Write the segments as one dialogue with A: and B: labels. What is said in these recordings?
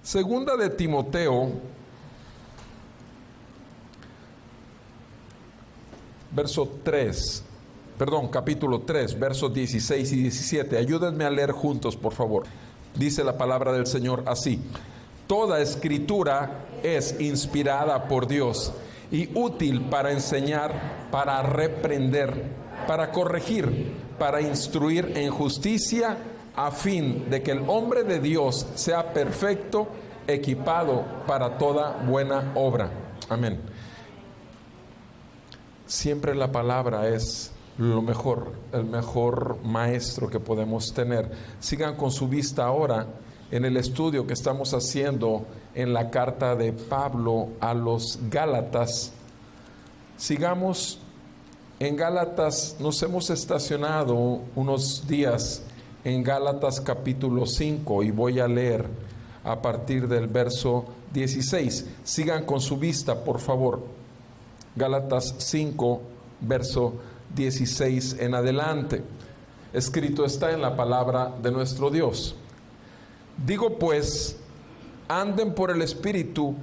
A: Segunda de Timoteo, capítulo 3, versos 16 y 17. Ayúdenme a leer juntos, por favor. Dice la palabra del Señor así: toda escritura es inspirada por Dios y útil para enseñar, para reprender, para corregir, para instruir en justicia, a fin de que el hombre de Dios sea perfecto, equipado para toda buena obra. Amén. Siempre la palabra es lo mejor, el mejor maestro que podemos tener. Sigan con su vista ahora en el estudio que estamos haciendo en la carta de Pablo a los Gálatas. Sigamos en Gálatas. Nos hemos estacionado unos días en Gálatas capítulo 5 y voy a leer a partir del verso 16. Sigan con su vista, por favor. Gálatas 5, verso 16 en adelante. Escrito está en la palabra de nuestro Dios. Digo pues, anden por el Espíritu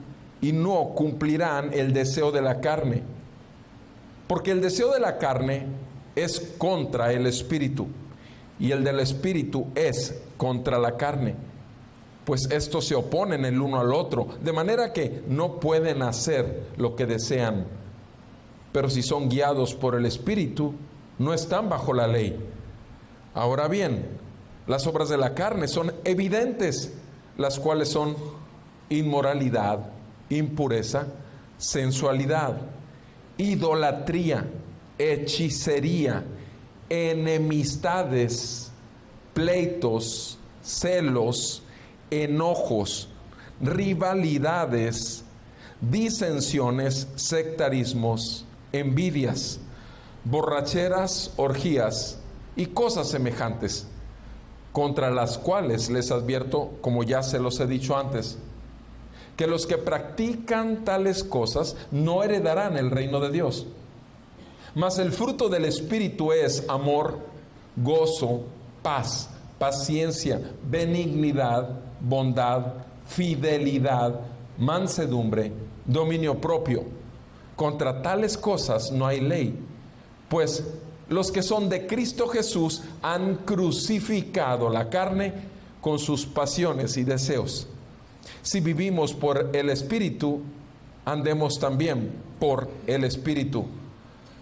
A: y no cumplirán el deseo de la carne, porque el deseo de la carne es contra el Espíritu, y el del Espíritu es contra la carne, pues estos se oponen el uno al otro, de manera que no pueden hacer lo que desean. Pero si son guiados por el Espíritu, no están bajo la ley. Ahora bien, las obras de la carne son evidentes, las cuales son inmoralidad, impureza, sensualidad, idolatría, hechicería, enemistades, pleitos, celos, enojos, rivalidades, disensiones, sectarismos, envidias, borracheras, orgías y cosas semejantes, contra las cuales les advierto, como ya se los he dicho antes, que los que practican tales cosas no heredarán el reino de Dios. Mas el fruto del Espíritu es amor, gozo, paz, paciencia, benignidad, bondad, fidelidad, mansedumbre, dominio propio. Contra tales cosas no hay ley, pues los que son de Cristo Jesús han crucificado la carne con sus pasiones y deseos. Si vivimos por el Espíritu, andemos también por el Espíritu.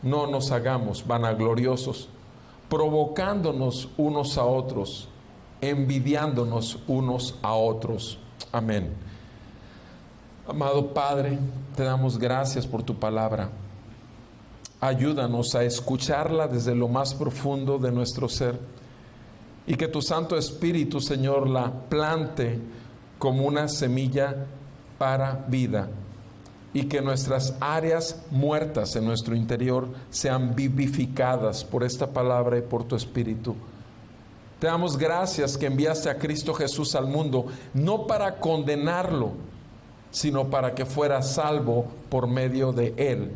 A: No nos hagamos vanagloriosos, provocándonos unos a otros, envidiándonos unos a otros. Amén. Amado Padre, te damos gracias por tu palabra. Ayúdanos a escucharla desde lo más profundo de nuestro ser, y que tu Santo Espíritu, Señor, la plante como una semilla para vida, y que nuestras áreas muertas en nuestro interior sean vivificadas por esta palabra y por tu Espíritu. Te damos gracias que enviaste a Cristo Jesús al mundo, no para condenarlo, sino para que fuera salvo por medio de Él.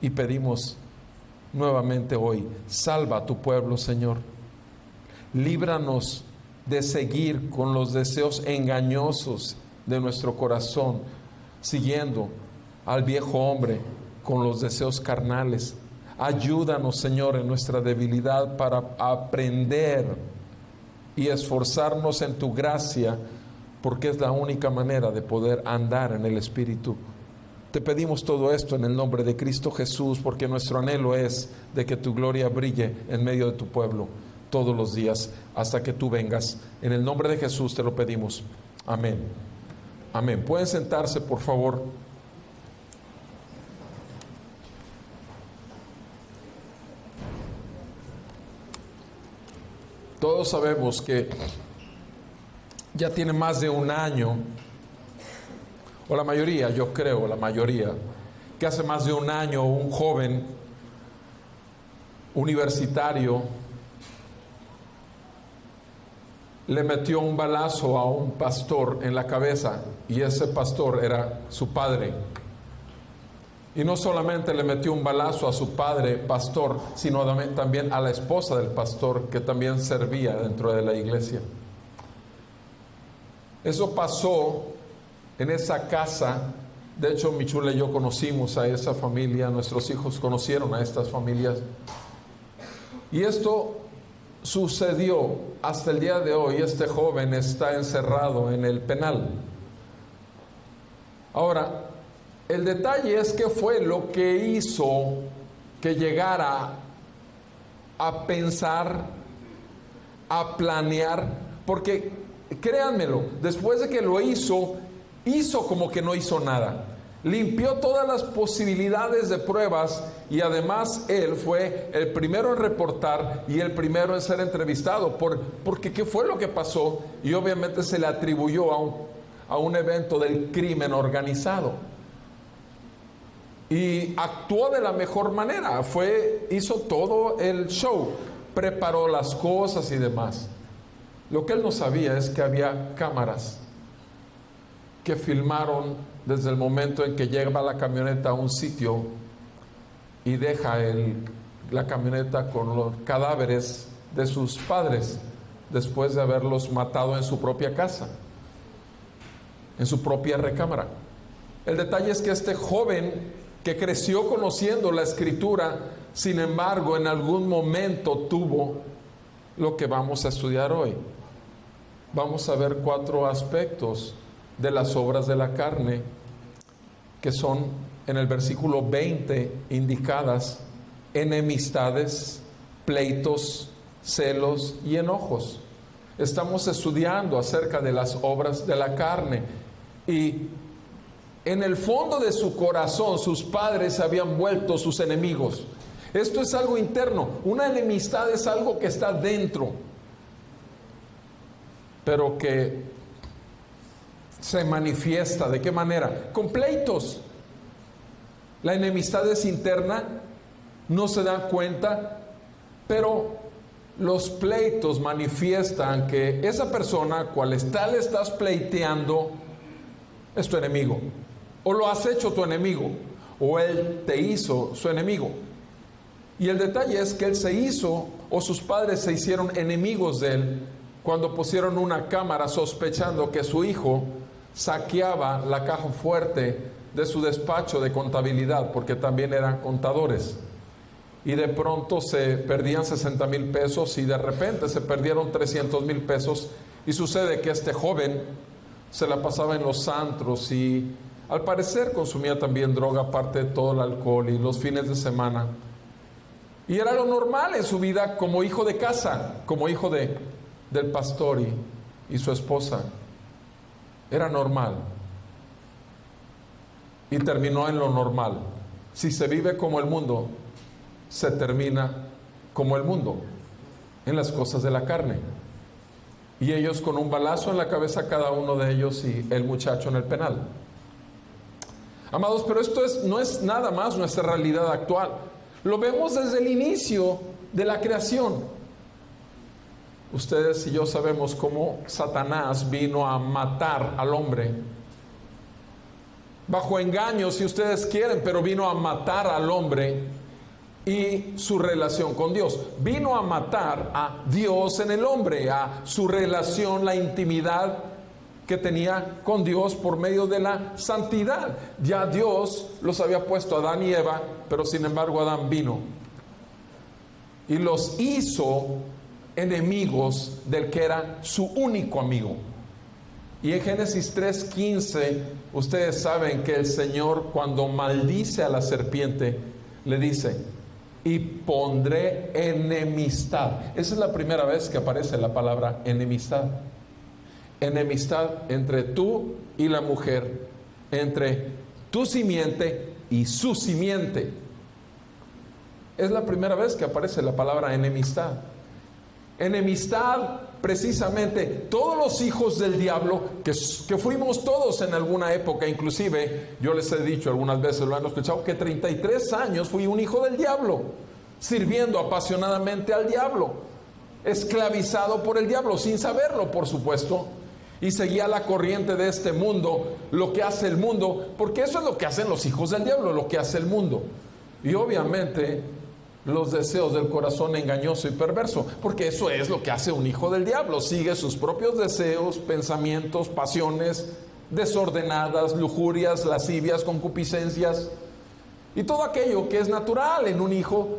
A: Y pedimos nuevamente hoy, salva a tu pueblo, Señor. Líbranos de seguir con los deseos engañosos de nuestro corazón, siguiendo al viejo hombre con los deseos carnales. Ayúdanos, Señor, en nuestra debilidad para aprender y esforzarnos en tu gracia, porque es la única manera de poder andar en el Espíritu. Te pedimos todo esto en el nombre de Cristo Jesús, porque nuestro anhelo es de que tu gloria brille en medio de tu pueblo todos los días hasta que tú vengas. En el nombre de Jesús te lo pedimos. Amén. Amén. ¿Pueden sentarse, por favor? Todos sabemos que ya tiene más de un año, o la mayoría, yo creo, la mayoría, que hace más de un año un joven universitario le metió un balazo a un pastor en la cabeza, y ese pastor era su padre. Y no solamente le metió un balazo a su padre pastor, sino también a la esposa del pastor, que también servía dentro de la iglesia. Eso pasó en esa casa. De hecho, mi chula y yo conocimos a esa familia, nuestros hijos conocieron a estas familias. Y esto sucedió hasta el día de hoy. Este joven está encerrado en el penal. Ahora, el detalle es que fue lo que hizo que llegara a pensar, a planear, porque créanmelo, después de que lo hizo como que no hizo nada. Limpió todas las posibilidades de pruebas, y además él fue el primero en reportar y el primero en ser entrevistado porque ¿qué fue lo que pasó? Y obviamente se le atribuyó a un evento del crimen organizado. Y actuó de la mejor manera, hizo todo el show, preparó las cosas y demás. Lo que él no sabía es que había cámaras que filmaron desde el momento en que llega la camioneta a un sitio y deja la camioneta con los cadáveres de sus padres después de haberlos matado en su propia casa, en su propia recámara. El detalle es que este joven, que creció conociendo la Escritura, sin embargo, en algún momento tuvo lo que vamos a estudiar hoy. Vamos a ver 4 aspectos de las obras de la carne, que son en el versículo 20 indicadas: enemistades, pleitos, celos y enojos. Estamos estudiando acerca de las obras de la carne, y en el fondo de su corazón sus padres se habían vuelto sus enemigos. Esto es algo interno. Una enemistad es algo que está dentro, pero que se manifiesta. ¿De qué manera? Con pleitos. La enemistad es interna, no se da cuenta, pero los pleitos manifiestan que esa persona cual le estás pleiteando es tu enemigo, o lo has hecho tu enemigo, o él te hizo su enemigo. Y el detalle es que él se hizo, o sus padres se hicieron enemigos de él cuando pusieron una cámara sospechando que su hijo saqueaba la caja fuerte de su despacho de contabilidad, porque también eran contadores, y de pronto se perdían 60,000 pesos, y de repente se perdieron 300,000 pesos, y sucede que este joven se la pasaba en los antros, y al parecer consumía también droga, aparte de todo el alcohol, y los fines de semana, y era lo normal en su vida como hijo de casa, como hijo del pastor y su esposa. Era normal, y terminó en lo normal. Si se vive como el mundo, se termina como el mundo, en las cosas de la carne. Y ellos con un balazo en la cabeza cada uno de ellos, y el muchacho en el penal. Amados, pero esto no es nada más nuestra realidad actual. Lo vemos desde el inicio de la creación. Ustedes y yo sabemos cómo Satanás vino a matar al hombre, bajo engaño, si ustedes quieren, pero vino a matar al hombre y su relación con Dios. Vino a matar a Dios en el hombre, a su relación, la intimidad que tenía con Dios por medio de la santidad. Ya Dios los había puesto a Adán y Eva, pero sin embargo Adán vino y los hizo enemigos del que era su único amigo. Y en Génesis 3:15, ustedes saben que el Señor, cuando maldice a la serpiente, le dice: y pondré enemistad. Esa es la primera vez que aparece la palabra enemistad. Enemistad entre tú y la mujer, entre tu simiente y su simiente. Es la primera vez que aparece la palabra enemistad. Enemistad, precisamente, todos los hijos del diablo, que fuimos todos en alguna época. Inclusive yo les he dicho algunas veces, lo han escuchado, que 33 años fui un hijo del diablo, sirviendo apasionadamente al diablo. esclavizado por el diablo, sin saberlo, por supuesto, y seguía la corriente de este mundo, lo que hace el mundo, porque eso es lo que hacen los hijos del diablo, lo que hace el mundo. Y obviamente los deseos del corazón engañoso y perverso, porque eso es lo que hace un hijo del diablo, sigue sus propios deseos, pensamientos, pasiones desordenadas, lujurias, lascivias, concupiscencias, y todo aquello que es natural en un hijo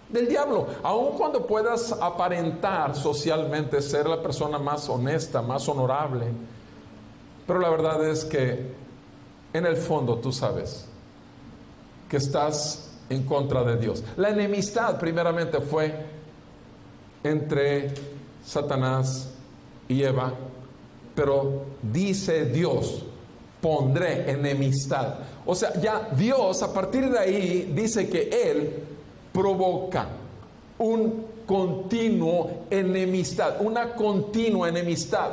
A: del diablo. Aun cuando puedas aparentar socialmente ser la persona más honesta, más honorable, pero la verdad es que en el fondo tú sabes que estás en contra de Dios. La enemistad primeramente fue entre Satanás y Eva, pero dice Dios, pondré enemistad. O sea, ya Dios a partir de ahí dice que Él provoca un continuo enemistad, una continua enemistad.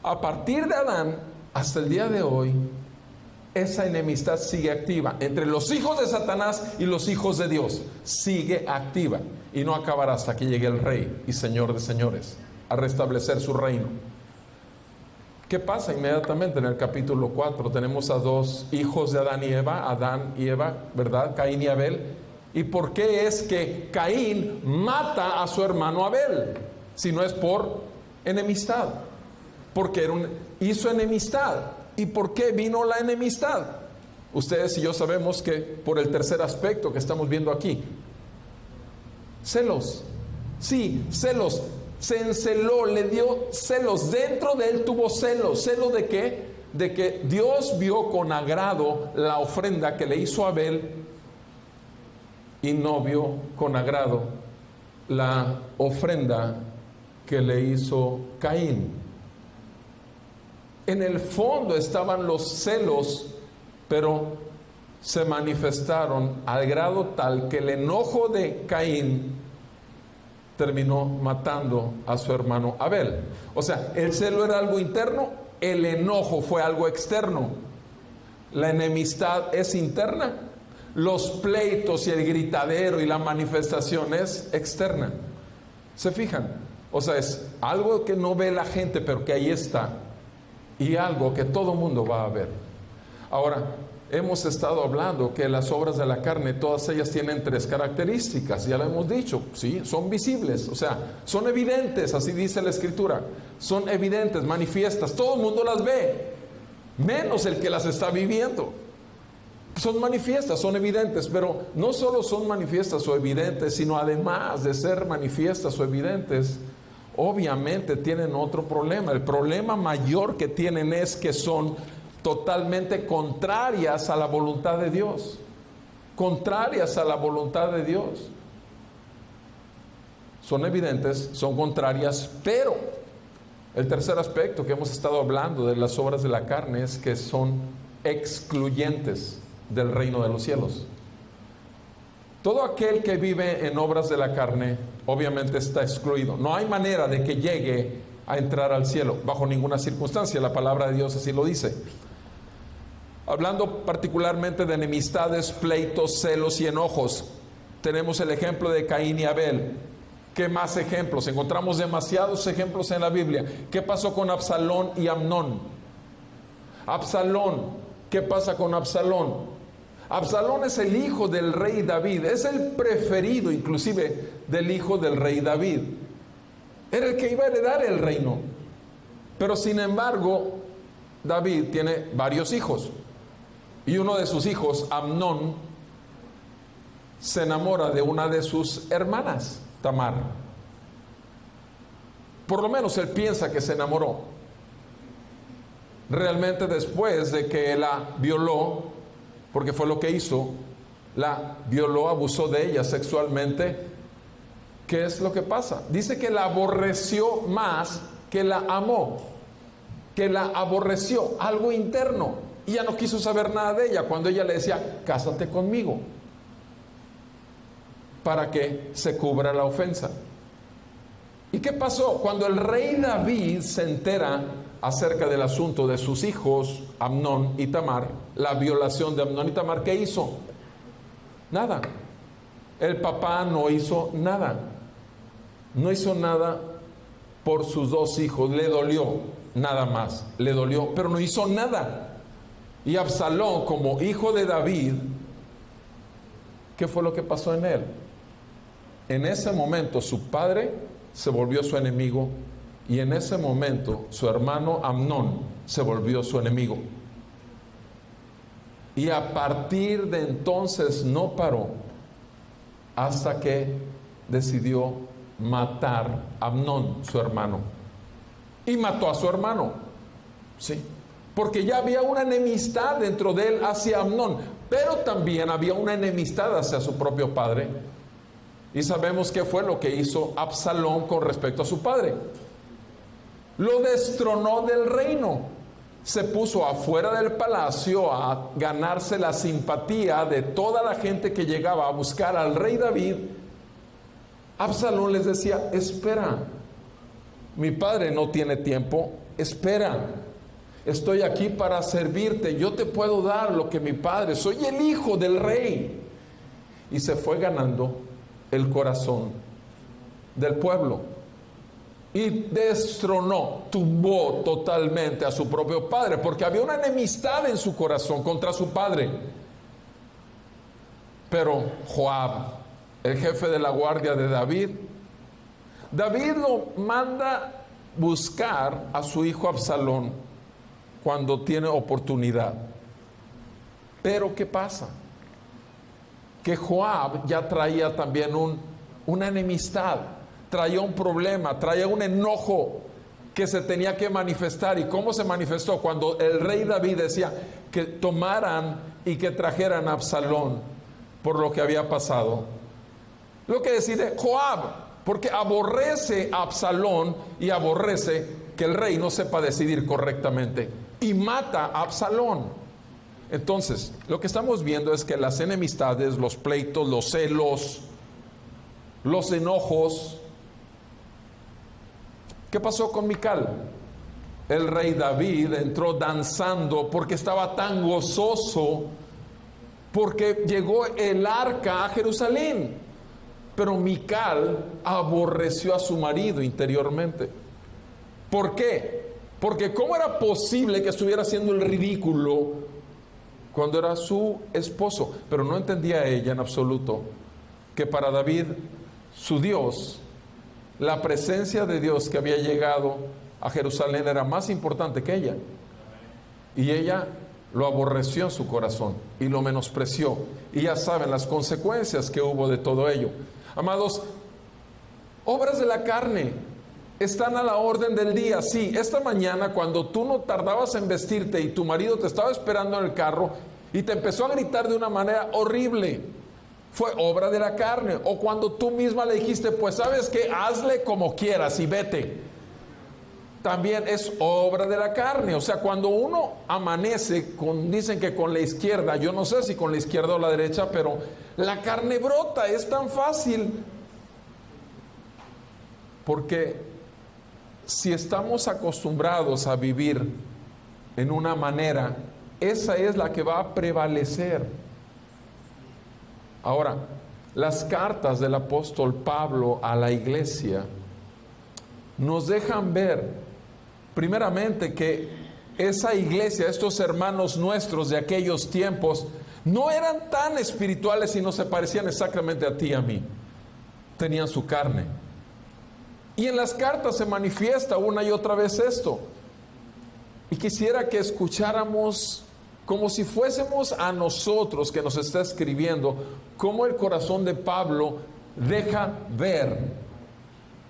A: A partir de Adán hasta el día de hoy, esa enemistad sigue activa entre los hijos de Satanás y los hijos de Dios. Sigue activa y no acabará hasta que llegue el Rey y Señor de señores a restablecer su reino. ¿Qué pasa inmediatamente en el capítulo 4? Tenemos a dos hijos de Adán y Eva, ¿verdad? Caín y Abel. ¿Y por qué es que Caín mata a su hermano Abel? Si no es por enemistad. Porque hizo enemistad. ¿Y por qué vino la enemistad? Ustedes y yo sabemos que por el tercer aspecto que estamos viendo aquí. Celos. Sí, celos. Se enceló, le dio celos. Dentro de él tuvo celos. ¿Celos de qué? De que Dios vio con agrado la ofrenda que le hizo Abel y no vio con agrado la ofrenda que le hizo Caín. En el fondo estaban los celos, pero se manifestaron al grado tal que el enojo de Caín terminó matando a su hermano Abel. O sea, el celo era algo interno, el enojo fue algo externo. La enemistad es interna, los pleitos y el gritadero y la manifestación es externa. ¿Se fijan? O sea, es algo que no ve la gente, pero que ahí está, y algo que todo mundo va a ver. Ahora, hemos estado hablando que las obras de la carne, todas ellas tienen tres características, ya lo hemos dicho, ¿sí? Son visibles, o sea, son evidentes, así dice la Escritura, son evidentes, manifiestas, todo el mundo las ve, menos el que las está viviendo. Son manifiestas, son evidentes, pero no solo son manifiestas o evidentes, sino además de ser manifiestas o evidentes, obviamente tienen otro problema. El problema mayor que tienen es que son totalmente contrarias a la voluntad de Dios. Contrarias a la voluntad de Dios. Son evidentes, son contrarias, pero el tercer aspecto que hemos estado hablando de las obras de la carne es que son excluyentes del reino de los cielos. Todo aquel que vive en obras de la carne obviamente está excluido. No hay manera de que llegue a entrar al cielo bajo ninguna circunstancia. La palabra de Dios así lo dice. Hablando particularmente de enemistades, pleitos, celos y enojos, tenemos el ejemplo de Caín y Abel. ¿Qué más ejemplos? Encontramos demasiados ejemplos en la Biblia. ¿Qué pasó con Absalón y Amnón? Absalón, ¿qué pasa con Absalón? Absalón es el hijo del rey David, es el preferido inclusive del hijo del rey David. Era el que iba a heredar el reino. Pero sin embargo, David tiene varios hijos. Y uno de sus hijos, Amnón, se enamora de una de sus hermanas, Tamar. Por lo menos él piensa que se enamoró. Realmente después de que la violó, porque fue lo que hizo, la violó, abusó de ella sexualmente, ¿qué es lo que pasa? Dice que la aborreció más que la amó, que la aborreció, algo interno, y ya no quiso saber nada de ella cuando ella le decía, cásate conmigo, para que se cubra la ofensa. ¿Y qué pasó? Cuando el rey David se entera acerca del asunto de sus hijos, Amnón y Tamar, la violación de Amnón y Tamar, ¿qué hizo? Nada. El papá no hizo nada. No hizo nada por sus dos hijos, le dolió, nada más, le dolió, pero no hizo nada. Y Absalón, como hijo de David, ¿qué fue lo que pasó en él? En ese momento su padre se volvió su enemigo, y en ese momento su hermano Amnón se volvió su enemigo. Y a partir de entonces no paró hasta que decidió matar a Amnón, su hermano. Y mató a su hermano, sí, porque ya había una enemistad dentro de él hacia Amnón, pero también había una enemistad hacia su propio padre. Y sabemos qué fue lo que hizo Absalón con respecto a su padre. Lo destronó del reino. Se puso afuera del palacio a ganarse la simpatía de toda la gente que llegaba a buscar al rey David. Absalón les decía: espera, mi padre no tiene tiempo, espera, estoy aquí para servirte, yo te puedo dar lo que mi padre, soy el hijo del rey. Y se fue ganando el corazón del pueblo. Y destronó, tumbó totalmente a su propio padre, porque había una enemistad en su corazón contra su padre. Pero Joab, el jefe de la guardia de David, David lo manda buscar a su hijo Absalón cuando tiene oportunidad. Pero ¿qué pasa? Que Joab ya traía también una enemistad. Traía un problema, traía un enojo que se tenía que manifestar. ¿Y cómo se manifestó? Cuando el rey David decía que tomaran y que trajeran a Absalón por lo que había pasado. Lo que decide Joab, porque aborrece a Absalón y aborrece que el rey no sepa decidir correctamente, y mata a Absalón. Entonces, lo que estamos viendo es que las enemistades, los pleitos, los celos, los enojos. ¿Qué pasó con Mical? El rey David entró danzando porque estaba tan gozoso, porque llegó el arca a Jerusalén. Pero Mical aborreció a su marido interiormente. ¿Por qué? Porque ¿cómo era posible que estuviera haciendo el ridículo cuando era su esposo? Pero no entendía ella en absoluto que para David, su Dios, la presencia de Dios que había llegado a Jerusalén era más importante que ella. Y ella lo aborreció en su corazón y lo menospreció. Y ya saben las consecuencias que hubo de todo ello. Amados, obras de la carne están a la orden del día. Sí, esta mañana cuando tú no tardabas en vestirte y tu marido te estaba esperando en el carro y te empezó a gritar de una manera horrible, fue obra de la carne. O cuando tú misma le dijiste: pues sabes que hazle como quieras y vete, también es obra de la carne. O sea, cuando uno amanece dicen que con la izquierda, yo no sé si con la izquierda o la derecha, pero la carne brota, es tan fácil. Porque si estamos acostumbrados a vivir en una manera, esa es la que va a prevalecer. Ahora, las cartas del apóstol Pablo a la iglesia nos dejan ver, primeramente, que esa iglesia, estos hermanos nuestros de aquellos tiempos, no eran tan espirituales y no se parecían exactamente a ti y a mí. Tenían su carne. Y en las cartas se manifiesta una y otra vez esto. Y quisiera que escucháramos como si fuésemos a nosotros que nos está escribiendo, cómo el corazón de Pablo deja ver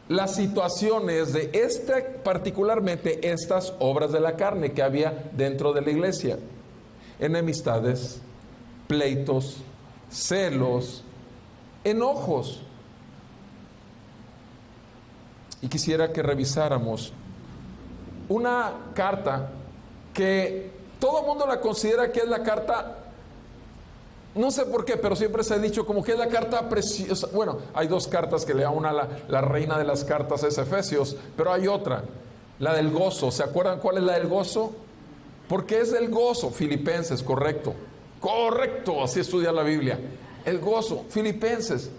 A: las situaciones de particularmente estas obras de la carne que había dentro de la iglesia. Enemistades, pleitos, celos, enojos. Y quisiera que revisáramos una carta que todo el mundo la considera que es la carta, no sé por qué, pero siempre se ha dicho como que es la carta preciosa. Bueno, hay dos cartas que le da una, la reina de las cartas es Efesios, pero hay otra, la del gozo. ¿Se acuerdan cuál es la del gozo? Porque es del gozo. Filipenses, correcto, así estudia la Biblia. El gozo, Filipenses.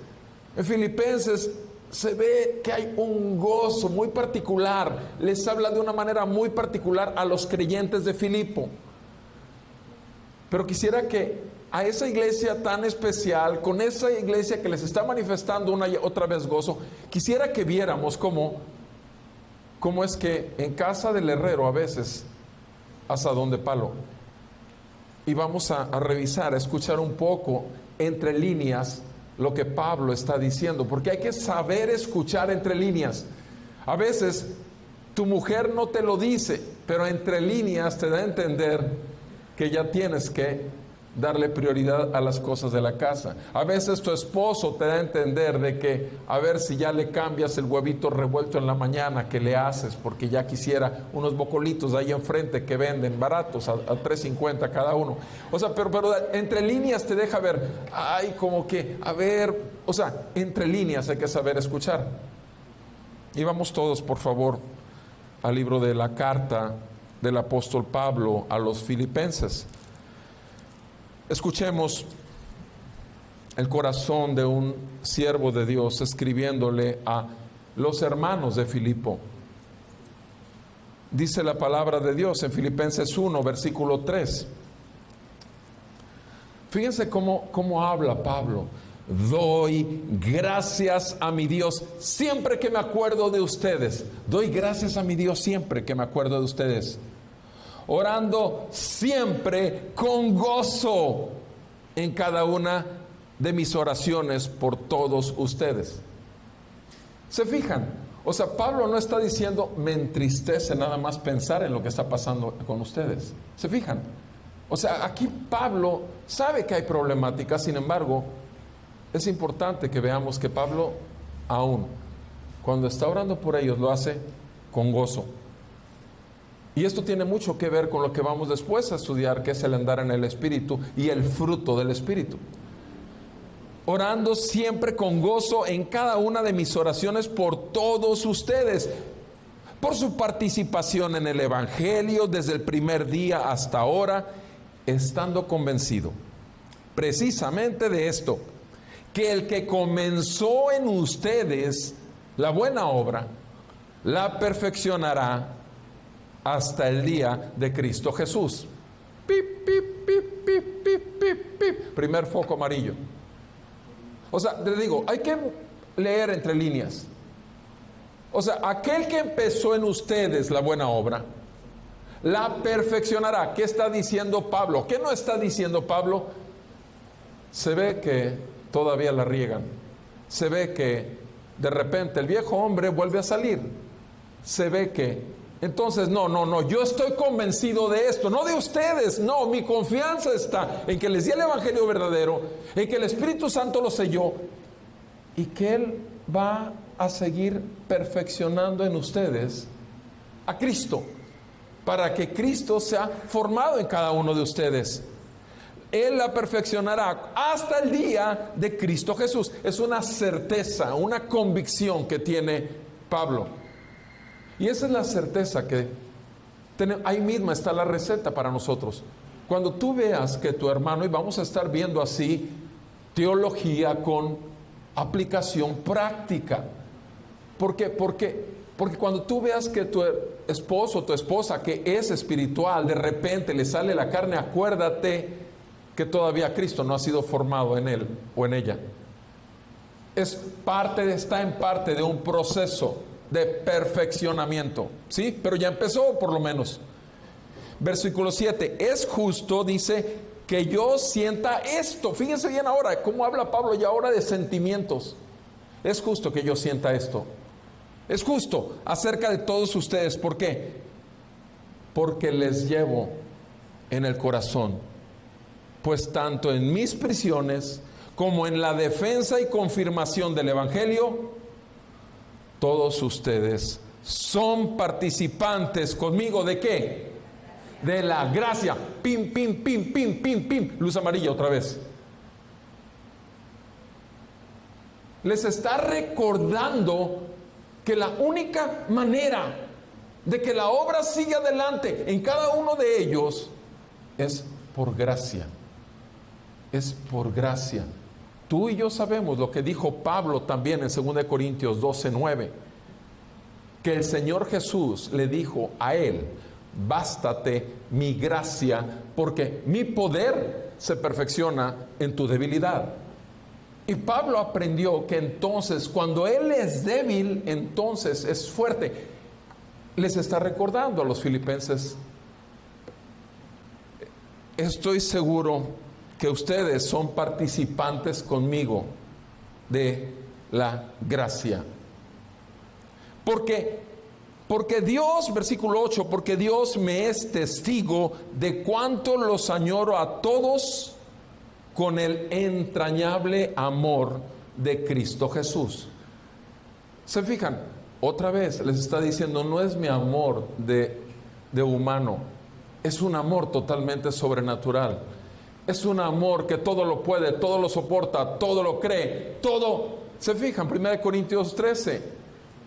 A: En Filipenses se ve que hay un gozo muy particular. Les habla de una manera muy particular a los creyentes de Filipo. Pero quisiera que a esa iglesia tan especial, con esa iglesia que les está manifestando una y otra vez gozo, quisiera que viéramos cómo es que en casa del herrero a veces asadón de palo. Y vamos a revisar, a escuchar un poco entre líneas lo que Pablo está diciendo, porque hay que saber escuchar entre líneas. A veces tu mujer no te lo dice, pero entre líneas te da a entender que ya tienes que darle prioridad a las cosas de la casa. A veces tu esposo te da a entender de que a ver si ya le cambias el huevito revuelto en la mañana que le haces, porque ya quisiera unos bocolitos de ahí enfrente que venden baratos a $3.50 cada uno. O sea, pero entre líneas te deja ver, ay, como que, a ver, o sea, entre líneas hay que saber escuchar. Y vamos todos, por favor, al libro de la carta del apóstol Pablo a los filipenses. Escuchemos el corazón de un siervo de Dios escribiéndole a los hermanos de Filipo. Dice la palabra de Dios en Filipenses 1, versículo 3. Fíjense cómo habla Pablo. Doy gracias a mi Dios siempre que me acuerdo de ustedes. Doy gracias a mi Dios siempre que me acuerdo de ustedes. Orando siempre con gozo en cada una de mis oraciones por todos ustedes. ¿Se fijan? O sea, Pablo no está diciendo me entristece nada más pensar en lo que está pasando con ustedes. ¿Se fijan? O sea, aquí Pablo sabe que hay problemáticas, sin embargo, es importante que veamos que Pablo aún cuando está orando por ellos lo hace con gozo. Y esto tiene mucho que ver con lo que vamos después a estudiar, que es el andar en el Espíritu y el fruto del Espíritu. Orando siempre con gozo en cada una de mis oraciones por todos ustedes, por su participación en el Evangelio desde el primer día hasta ahora, estando convencido precisamente de esto, que el que comenzó en ustedes la buena obra, la perfeccionará hasta el día de Cristo Jesús. Pip, pip, pip, pip, pip, pip, pip. Primer foco amarillo. O sea, les digo, hay que leer entre líneas. O sea, aquel que empezó en ustedes la buena obra, la perfeccionará. ¿Qué está diciendo Pablo? ¿Qué no está diciendo Pablo? Se ve que todavía la riegan. Se ve que de repente el viejo hombre vuelve a salir. Se ve que entonces, no, yo estoy convencido de esto, no de ustedes, no, mi confianza está en que les di el Evangelio verdadero, en que el Espíritu Santo lo selló y que Él va a seguir perfeccionando en ustedes a Cristo, para que Cristo sea formado en cada uno de ustedes. Él la perfeccionará hasta el día de Cristo Jesús. Es una certeza, una convicción que tiene Pablo. Y esa es la certeza que tenemos. Ahí misma está la receta para nosotros. Cuando tú veas que tu hermano, y vamos a estar viendo así teología con aplicación práctica. ¿Por qué? Porque cuando tú veas que tu esposo o tu esposa que es espiritual, de repente le sale la carne, acuérdate que todavía Cristo no ha sido formado en él o en ella. Está en parte de un proceso de perfeccionamiento, ¿sí? Pero ya empezó por lo menos. Versículo 7, es justo, dice, que yo sienta esto. Fíjense bien ahora, cómo habla Pablo ya ahora de sentimientos. Es justo que yo sienta esto. Es justo acerca de todos ustedes. ¿Por qué? Porque les llevo en el corazón. Pues tanto en mis prisiones como en la defensa y confirmación del Evangelio, todos ustedes son participantes conmigo ¿de qué? De la gracia. Pim, pim, pim, pim, pim, pim. Luz amarilla otra vez. Les está recordando que la única manera de que la obra siga adelante en cada uno de ellos es por gracia. Es por gracia. tú y yo sabemos lo que dijo Pablo también en 2 Corintios 12:9, que el Señor Jesús le dijo a él: bástate mi gracia, porque mi poder se perfecciona en tu debilidad. Y Pablo aprendió que entonces, cuando él es débil, entonces es fuerte. Les está recordando a los filipenses: estoy seguro que ustedes son participantes conmigo de la gracia. Porque Dios, versículo 8, porque Dios me es testigo de cuánto los añoro a todos con el entrañable amor de Cristo Jesús. ¿Se fijan? Otra vez les está diciendo, no es mi amor de humano, es un amor totalmente sobrenatural. Es un amor que todo lo puede, todo lo soporta, todo lo cree, todo. ¿Se fijan? 1 Corintios 13.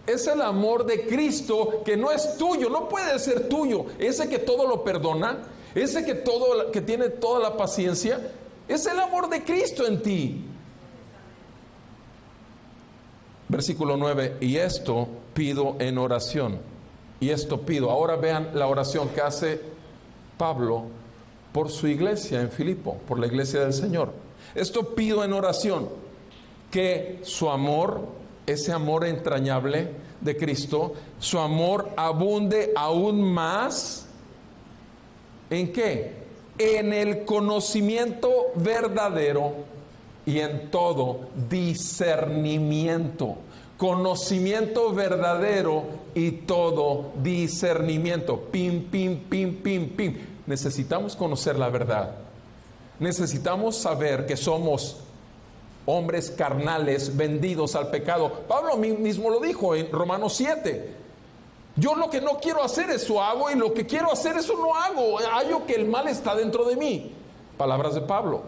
A: Es el amor de Cristo que no es tuyo, no puede ser tuyo. Ese que todo lo perdona, ese que tiene toda la paciencia, es el amor de Cristo en ti. Versículo 9, y esto pido en oración. Y esto pido. Ahora vean la oración que hace Pablo por su iglesia en Filipo, por la iglesia del Señor. Esto pido en oración, que su amor, ese amor entrañable de Cristo, su amor abunde aún más. ¿En qué? En el conocimiento verdadero y en todo discernimiento. Conocimiento verdadero y todo discernimiento. Pim, pim, pim, pim, pim. Necesitamos conocer la verdad. Necesitamos saber que somos hombres carnales vendidos al pecado. Pablo mismo lo dijo en Romanos 7. Yo lo que no quiero hacer, eso hago, y lo que quiero hacer, eso no hago. Hallo que el mal está dentro de mí. Palabras de Pablo.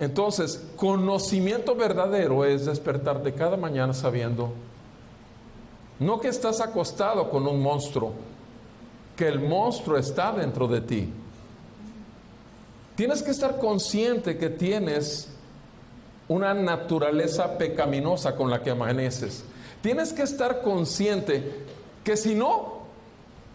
A: Entonces, conocimiento verdadero es despertarte cada mañana sabiendo, no que estás acostado con un monstruo, que el monstruo está dentro de ti. Tienes que estar consciente que tienes una naturaleza pecaminosa con la que amaneces. Tienes que estar consciente que si no,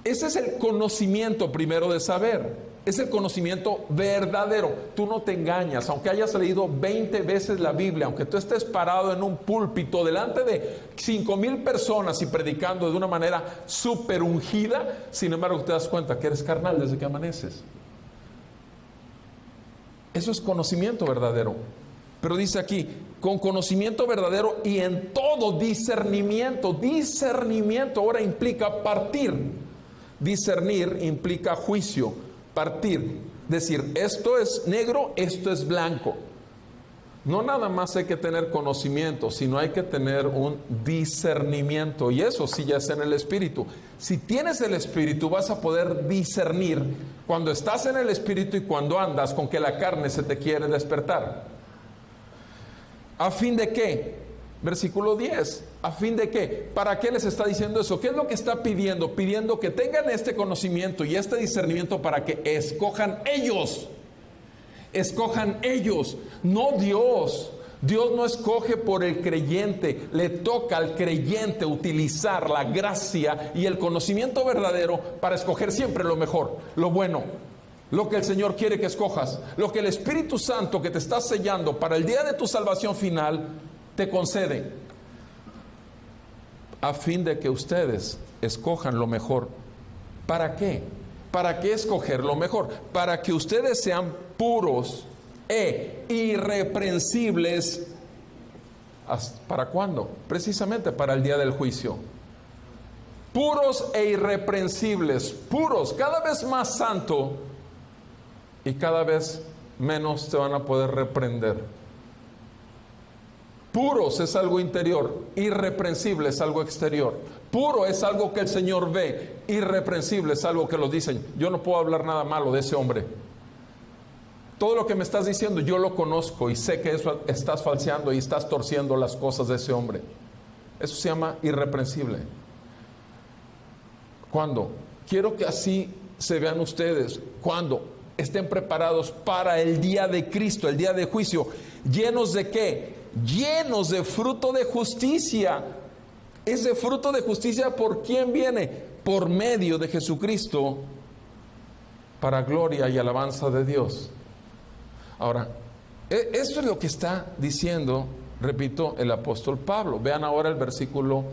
A: ese es el conocimiento primero de saber. Es el conocimiento verdadero. Tú no te engañas, aunque hayas leído 20 veces la Biblia, aunque tú estés parado en un púlpito delante de 5,000 personas y predicando de una manera súper ungida, sin embargo te das cuenta que eres carnal desde que amaneces. Eso es conocimiento verdadero. Pero dice aquí, con conocimiento verdadero y en todo discernimiento. Discernimiento ahora implica partir. Discernir implica juicio, partir. Decir, esto es negro, esto es blanco. No nada más hay que tener conocimiento, sino hay que tener un discernimiento. Y eso sí ya es en el Espíritu. Si tienes el Espíritu, vas a poder discernir cuando estás en el Espíritu y cuando andas con que la carne se te quiere despertar. ¿A fin de qué? Versículo 10. ¿A fin de qué? ¿Para qué les está diciendo eso? ¿Qué es lo que está pidiendo? Pidiendo que tengan este conocimiento y este discernimiento para que escojan ellos. Escojan ellos, no Dios. Dios no escoge por el creyente. Le toca al creyente utilizar la gracia y el conocimiento verdadero para escoger siempre lo mejor, lo bueno. Lo que el Señor quiere que escojas, lo que el Espíritu Santo que te está sellando para el día de tu salvación final te concede, a fin de que ustedes escojan lo mejor. ¿Para qué? ¿Para qué escoger lo mejor? Para que ustedes sean puros e irreprensibles. ¿Para cuándo? Precisamente para el día del juicio. Puros e irreprensibles, puros, cada vez más santo, y cada vez menos te van a poder reprender. Puros es algo interior, irreprensible es algo exterior. Puro es algo que el Señor ve, irreprensible es algo que lo dicen. Yo no puedo hablar nada malo de ese hombre. Todo lo que me estás diciendo yo lo conozco y sé que eso estás falseando y estás torciendo las cosas de ese hombre. Eso se llama irreprensible. ¿Cuándo? Quiero que así se vean ustedes. ¿Cuándo? Estén preparados para el día de Cristo, el día de juicio. ¿Llenos de qué? Llenos de fruto de justicia. Ese fruto de justicia, ¿por quién viene? Por medio de Jesucristo, para gloria y alabanza de Dios. Ahora, esto es lo que está diciendo, repito, el apóstol Pablo. Vean ahora el versículo,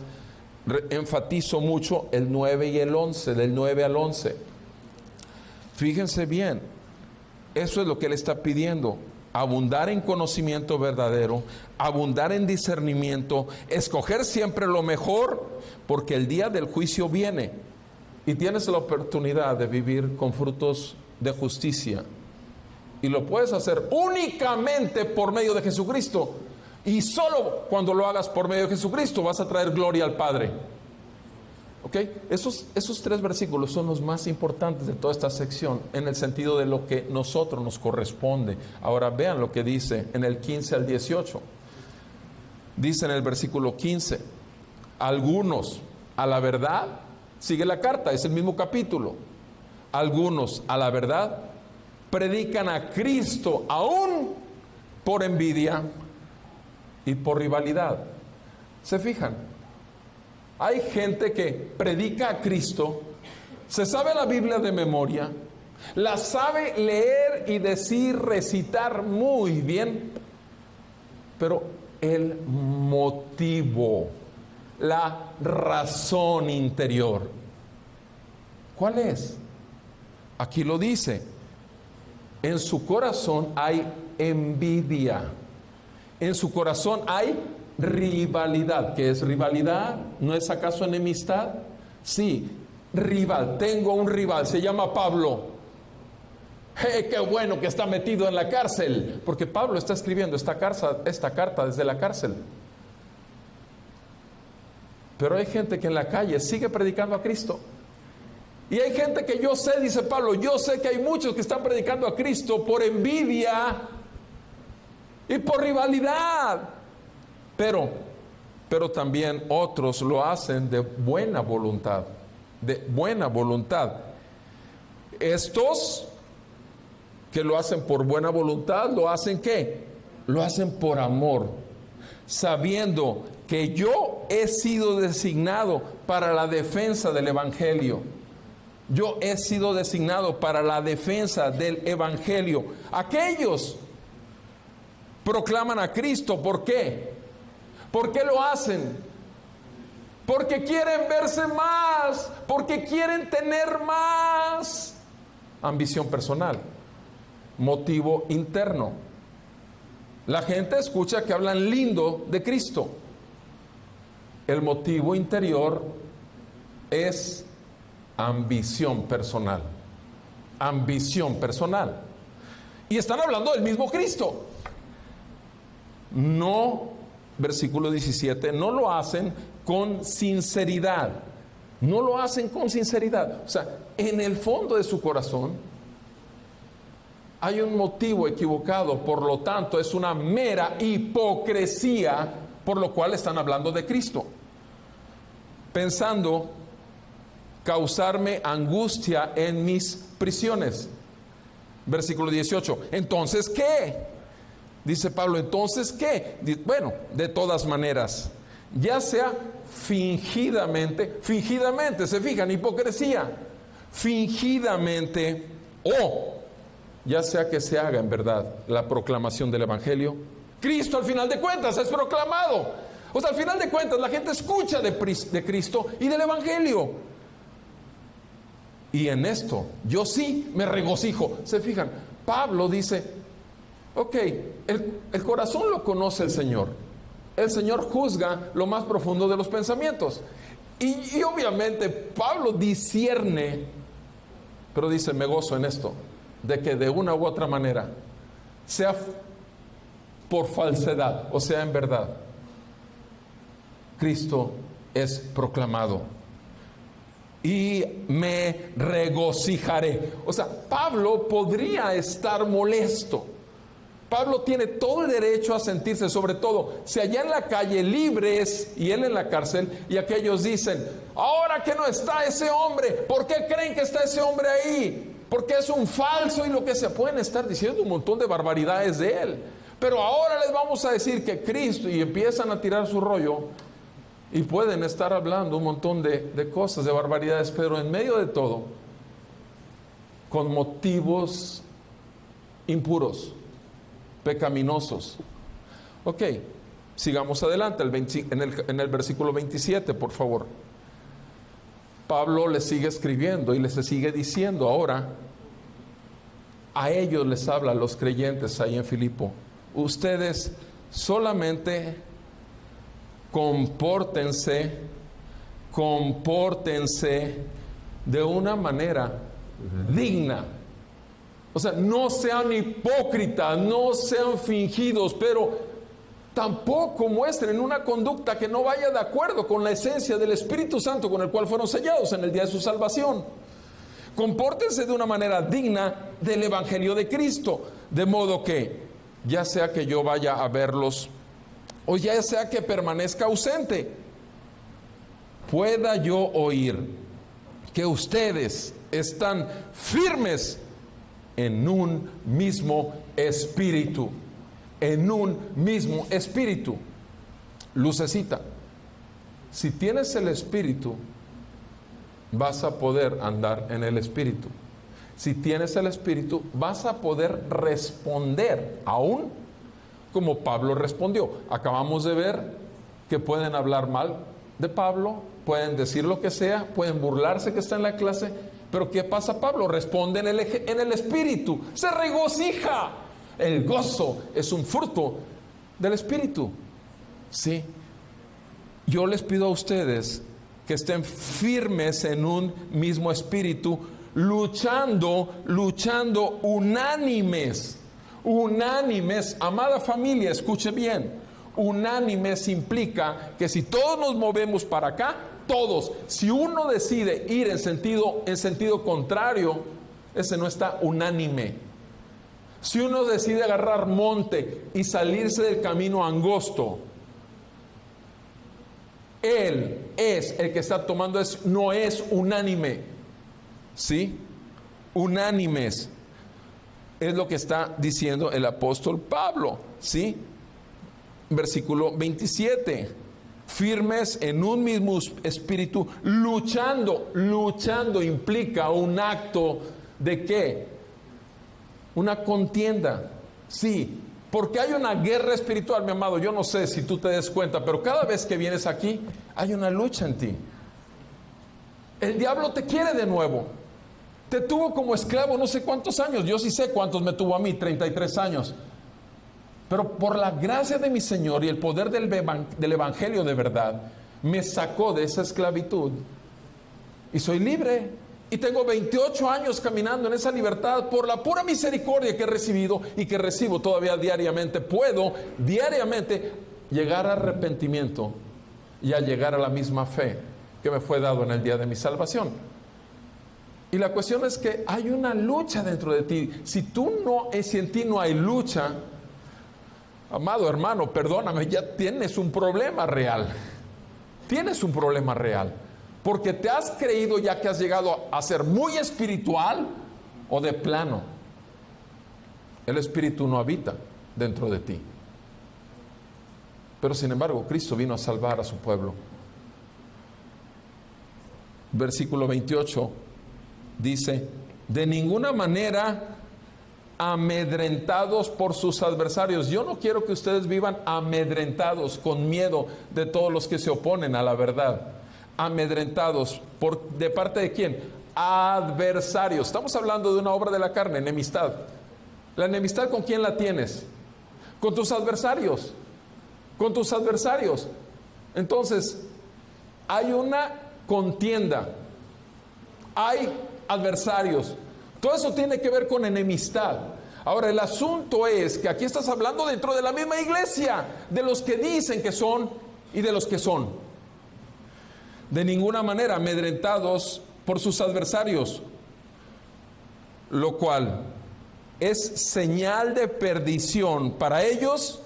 A: enfatizo mucho el 9 y el 11, del 9 al 11. Fíjense bien, eso es lo que él está pidiendo: abundar en conocimiento verdadero, abundar en discernimiento, escoger siempre lo mejor, porque el día del juicio viene y tienes la oportunidad de vivir con frutos de justicia. Y lo puedes hacer únicamente por medio de Jesucristo. Y solo cuando lo hagas por medio de Jesucristo vas a traer gloria al Padre. ¿Ok? Esos 3 versículos son los más importantes de toda esta sección, en el sentido de lo que nosotros nos corresponde. Ahora vean lo que dice en el 15 al 18. Dice en el versículo 15: algunos a la verdad, sigue la carta, es el mismo capítulo. Algunos a la verdad predican a Cristo aún por envidia y por rivalidad. ¿Se fijan? Hay gente que predica a Cristo, se sabe la Biblia de memoria, la sabe leer y decir, recitar muy bien, pero el motivo, la razón interior, ¿cuál es? Aquí lo dice: en su corazón hay envidia, en su corazón hay rivalidad. ¿Qué es rivalidad? ¿No es acaso enemistad? Sí, rival. Tengo un rival, se llama Pablo. ¡Qué bueno que está metido en la cárcel! Porque Pablo está escribiendo esta carta desde la cárcel. Pero hay gente que en la calle sigue predicando a Cristo. Y hay gente que yo sé, dice Pablo, yo sé que hay muchos que están predicando a Cristo por envidia y por rivalidad. Pero también otros lo hacen de buena voluntad. De buena voluntad. Estos que lo hacen por buena voluntad, ¿lo hacen qué? Lo hacen por amor, sabiendo que yo he sido designado para la defensa del Evangelio. Yo he sido designado para la defensa del Evangelio. Aquellos proclaman a Cristo. ¿Por qué? ¿Por qué lo hacen? Porque quieren verse más, porque quieren tener más. Ambición personal, motivo interno. La gente escucha que hablan lindo de Cristo. El motivo interior es ambición personal. Ambición personal. Y están hablando del mismo Cristo. No, versículo 17, no lo hacen con sinceridad. No lo hacen con sinceridad. O sea, en el fondo de su corazón hay un motivo equivocado. Por lo tanto, es una mera hipocresía, por lo cual están hablando de Cristo, pensando causarme angustia en mis prisiones. Versículo 18. Entonces, ¿qué? Dice Pablo, ¿entonces qué? Bueno, de todas maneras, ya sea fingidamente, se fijan, hipocresía, fingidamente, o ya sea que se haga en verdad la proclamación del Evangelio, Cristo al final de cuentas es proclamado. O sea, al final de cuentas la gente escucha de Cristo y del Evangelio. Y en esto yo sí me regocijo. Se fijan, Pablo dice, ok, el corazón lo conoce el Señor. El Señor juzga lo más profundo de los pensamientos. Y obviamente Pablo discierne, pero dice, me gozo en esto, de que de una u otra manera, sea por falsedad o sea en verdad, Cristo es proclamado. Y me regocijaré. O sea, Pablo podría estar molesto. Pablo tiene todo el derecho a sentirse, sobre todo si allá en la calle libres y él en la cárcel, y aquellos dicen, ahora que no está ese hombre, ¿por qué creen que está ese hombre ahí? Porque es un falso, y lo que se pueden estar diciendo un montón de barbaridades de él. Pero ahora les vamos a decir que Cristo, y empiezan a tirar su rollo, y pueden estar hablando un montón de cosas, de barbaridades, pero en medio de todo, con motivos impuros, pecaminosos. Ok, sigamos adelante, en el versículo 27, por favor. Pablo les sigue escribiendo y les sigue diciendo ahora, a ellos les habla, a los creyentes ahí en Filipo, ustedes solamente compórtense de una manera digna. O sea, no sean hipócritas, no sean fingidos, pero tampoco muestren una conducta que no vaya de acuerdo con la esencia del Espíritu Santo con el cual fueron sellados en el día de su salvación. Compórtense de una manera digna del Evangelio de Cristo, de modo que, ya sea que yo vaya a verlos, o ya sea que permanezca ausente, pueda yo oír que ustedes están firmes en un mismo espíritu. En un mismo espíritu. Lucecita, si tienes el espíritu, vas a poder andar en el espíritu. Si tienes el espíritu, vas a poder responder aún como Pablo respondió. Acabamos de ver que pueden hablar mal de Pablo, pueden decir lo que sea, pueden burlarse que está en la clase, pero ¿qué pasa? Pablo responde en el espíritu, se regocija. El gozo es un fruto del espíritu. Sí. Yo les pido a ustedes que estén firmes en un mismo espíritu, luchando unánimes. Amada familia, escuche bien. Unánimes implica que si todos nos movemos para acá, todos, si uno decide ir en sentido contrario, ese no está unánime. Si uno decide agarrar monte y salirse del camino angosto, él es el que está tomando eso, no es unánime. ¿Sí? Unánimes es lo que está diciendo el apóstol Pablo. ¿Sí? Versículo 27. Firmes en un mismo espíritu, luchando implica un acto de ¿qué? Una contienda. Sí, porque hay una guerra espiritual, mi amado. Yo no sé si tú te des cuenta, pero cada vez que vienes aquí, hay una lucha en ti. El diablo te quiere de nuevo. Te tuvo como esclavo no sé cuántos años. Yo sí sé cuántos me tuvo a mí, 33 años. Pero por la gracia de mi Señor y el poder del Evangelio de verdad, me sacó de esa esclavitud y soy libre. Y tengo 28 años caminando en esa libertad por la pura misericordia que he recibido y que recibo todavía diariamente. Puedo diariamente llegar a arrepentimiento y a llegar a la misma fe que me fue dado en el día de mi salvación. Y la cuestión es que hay una lucha dentro de ti. Si en ti no hay lucha, amado hermano, perdóname, ya tienes un problema real. Tienes un problema real. Porque te has creído ya que has llegado a ser muy espiritual o de plano. El espíritu no habita dentro de ti. Pero sin embargo, Cristo vino a salvar a su pueblo. Versículo 28 dice, de ninguna manera amedrentados por sus adversarios. Yo no quiero que ustedes vivan amedrentados, con miedo de todos los que se oponen a la verdad. Amedrentados, ¿de parte de quién? Adversarios. Estamos hablando de una obra de la carne, enemistad. ¿La enemistad con quién la tienes? Con tus adversarios. Con tus adversarios. Entonces, hay una contienda. Hay adversarios. Todo eso tiene que ver con enemistad. Ahora, el asunto es que aquí estás hablando dentro de la misma iglesia, de los que dicen que son y de los que son. De ninguna manera amedrentados por sus adversarios, lo cual es señal de perdición para ellos,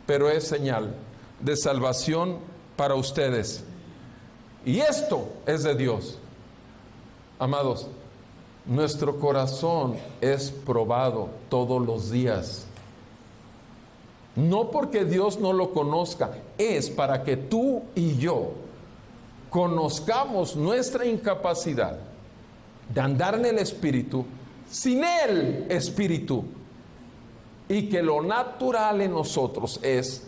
A: pero es señal de salvación para ustedes. Y esto es de Dios. Amados, nuestro corazón es probado todos los días. No porque Dios no lo conozca, es para que tú y yo conozcamos nuestra incapacidad de andar en el Espíritu sin el Espíritu, y que lo natural en nosotros es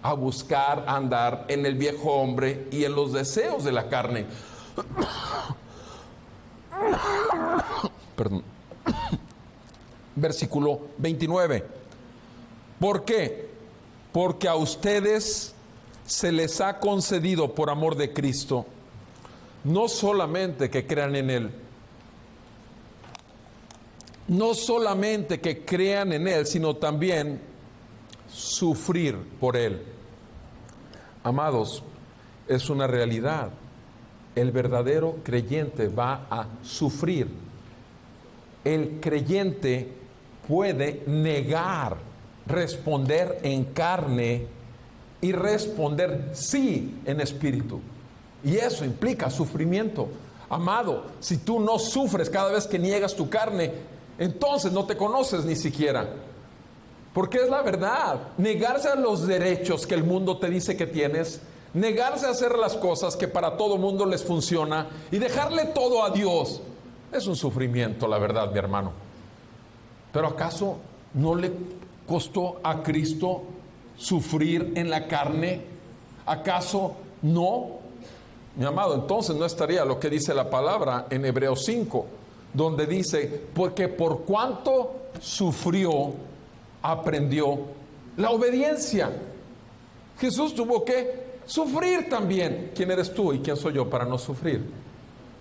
A: a buscar andar en el viejo hombre y en los deseos de la carne. Perdón. Versículo 29. ¿Por qué? Porque a ustedes se les ha concedido por amor de Cristo no solamente que crean en Él, no solamente que crean en Él, sino también sufrir por Él. Amados, es una realidad. El verdadero creyente va a sufrir. El creyente puede negar, responder en carne y responder sí en espíritu. Y eso implica sufrimiento. Amado, si tú no sufres cada vez que niegas tu carne, entonces no te conoces ni siquiera. Porque es la verdad. Negarse a los derechos que el mundo te dice que tienes, negarse a hacer las cosas que para todo mundo les funciona y dejarle todo a Dios, es un sufrimiento, la verdad, mi hermano. Pero ¿acaso no le costó a Cristo sufrir en la carne? ¿Acaso no? Mi amado, entonces no estaría lo que dice la palabra en Hebreos 5, donde dice, porque por cuanto sufrió, aprendió la obediencia. Jesús tuvo que sufrir también. ¿Quién eres tú y quién soy yo para no sufrir?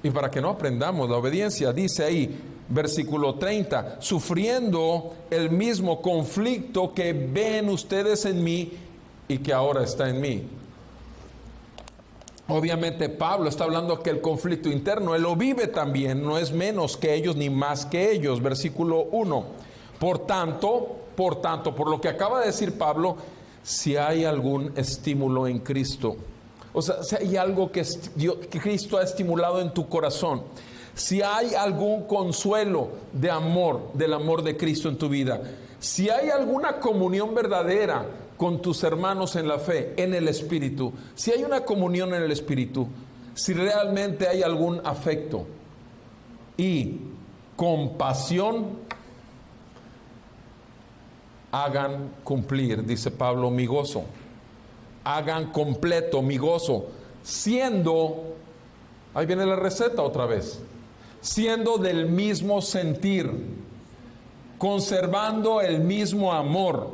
A: Y para que no aprendamos la obediencia, dice ahí, versículo 30, sufriendo el mismo conflicto que ven ustedes en mí y que ahora está en mí. Obviamente Pablo está hablando que el conflicto interno, él lo vive también, no es menos que ellos ni más que ellos. Versículo 1, por tanto, por lo que acaba de decir Pablo, si hay algún estímulo en Cristo, o sea, si hay algo que Cristo ha estimulado en tu corazón, si hay algún consuelo de amor, del amor de Cristo en tu vida, si hay alguna comunión verdadera con tus hermanos en la fe, en el Espíritu, si hay una comunión en el Espíritu, si realmente hay algún afecto y compasión, hagan cumplir, dice Pablo, mi gozo. Hagan completo mi gozo, siendo, ahí viene la receta otra vez, siendo del mismo sentir, conservando el mismo amor,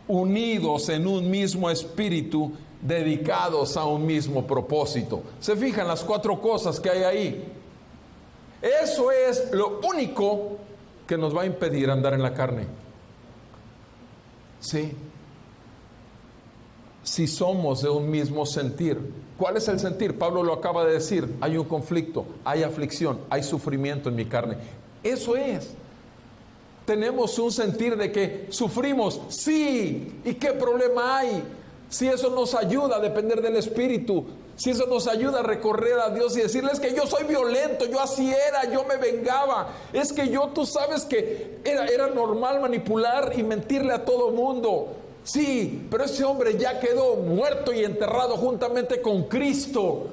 A: unidos en un mismo espíritu, dedicados a un mismo propósito. ¿Se fijan las 4 cosas que hay ahí? Eso es lo único que nos va a impedir andar en la carne. Sí. Si somos de un mismo sentir. ¿Cuál es el sentir? Pablo lo acaba de decir. Hay un conflicto, hay aflicción, hay sufrimiento en mi carne. Eso es. Tenemos un sentir de que sufrimos. Sí. ¿Y qué problema hay? Si eso nos ayuda a depender del Espíritu, si eso nos ayuda a recorrer a Dios y decirles que yo soy violento, yo así era, yo me vengaba, es que yo, tú sabes que era normal manipular y mentirle a todo mundo. Sí, pero ese hombre ya quedó muerto y enterrado juntamente con Cristo.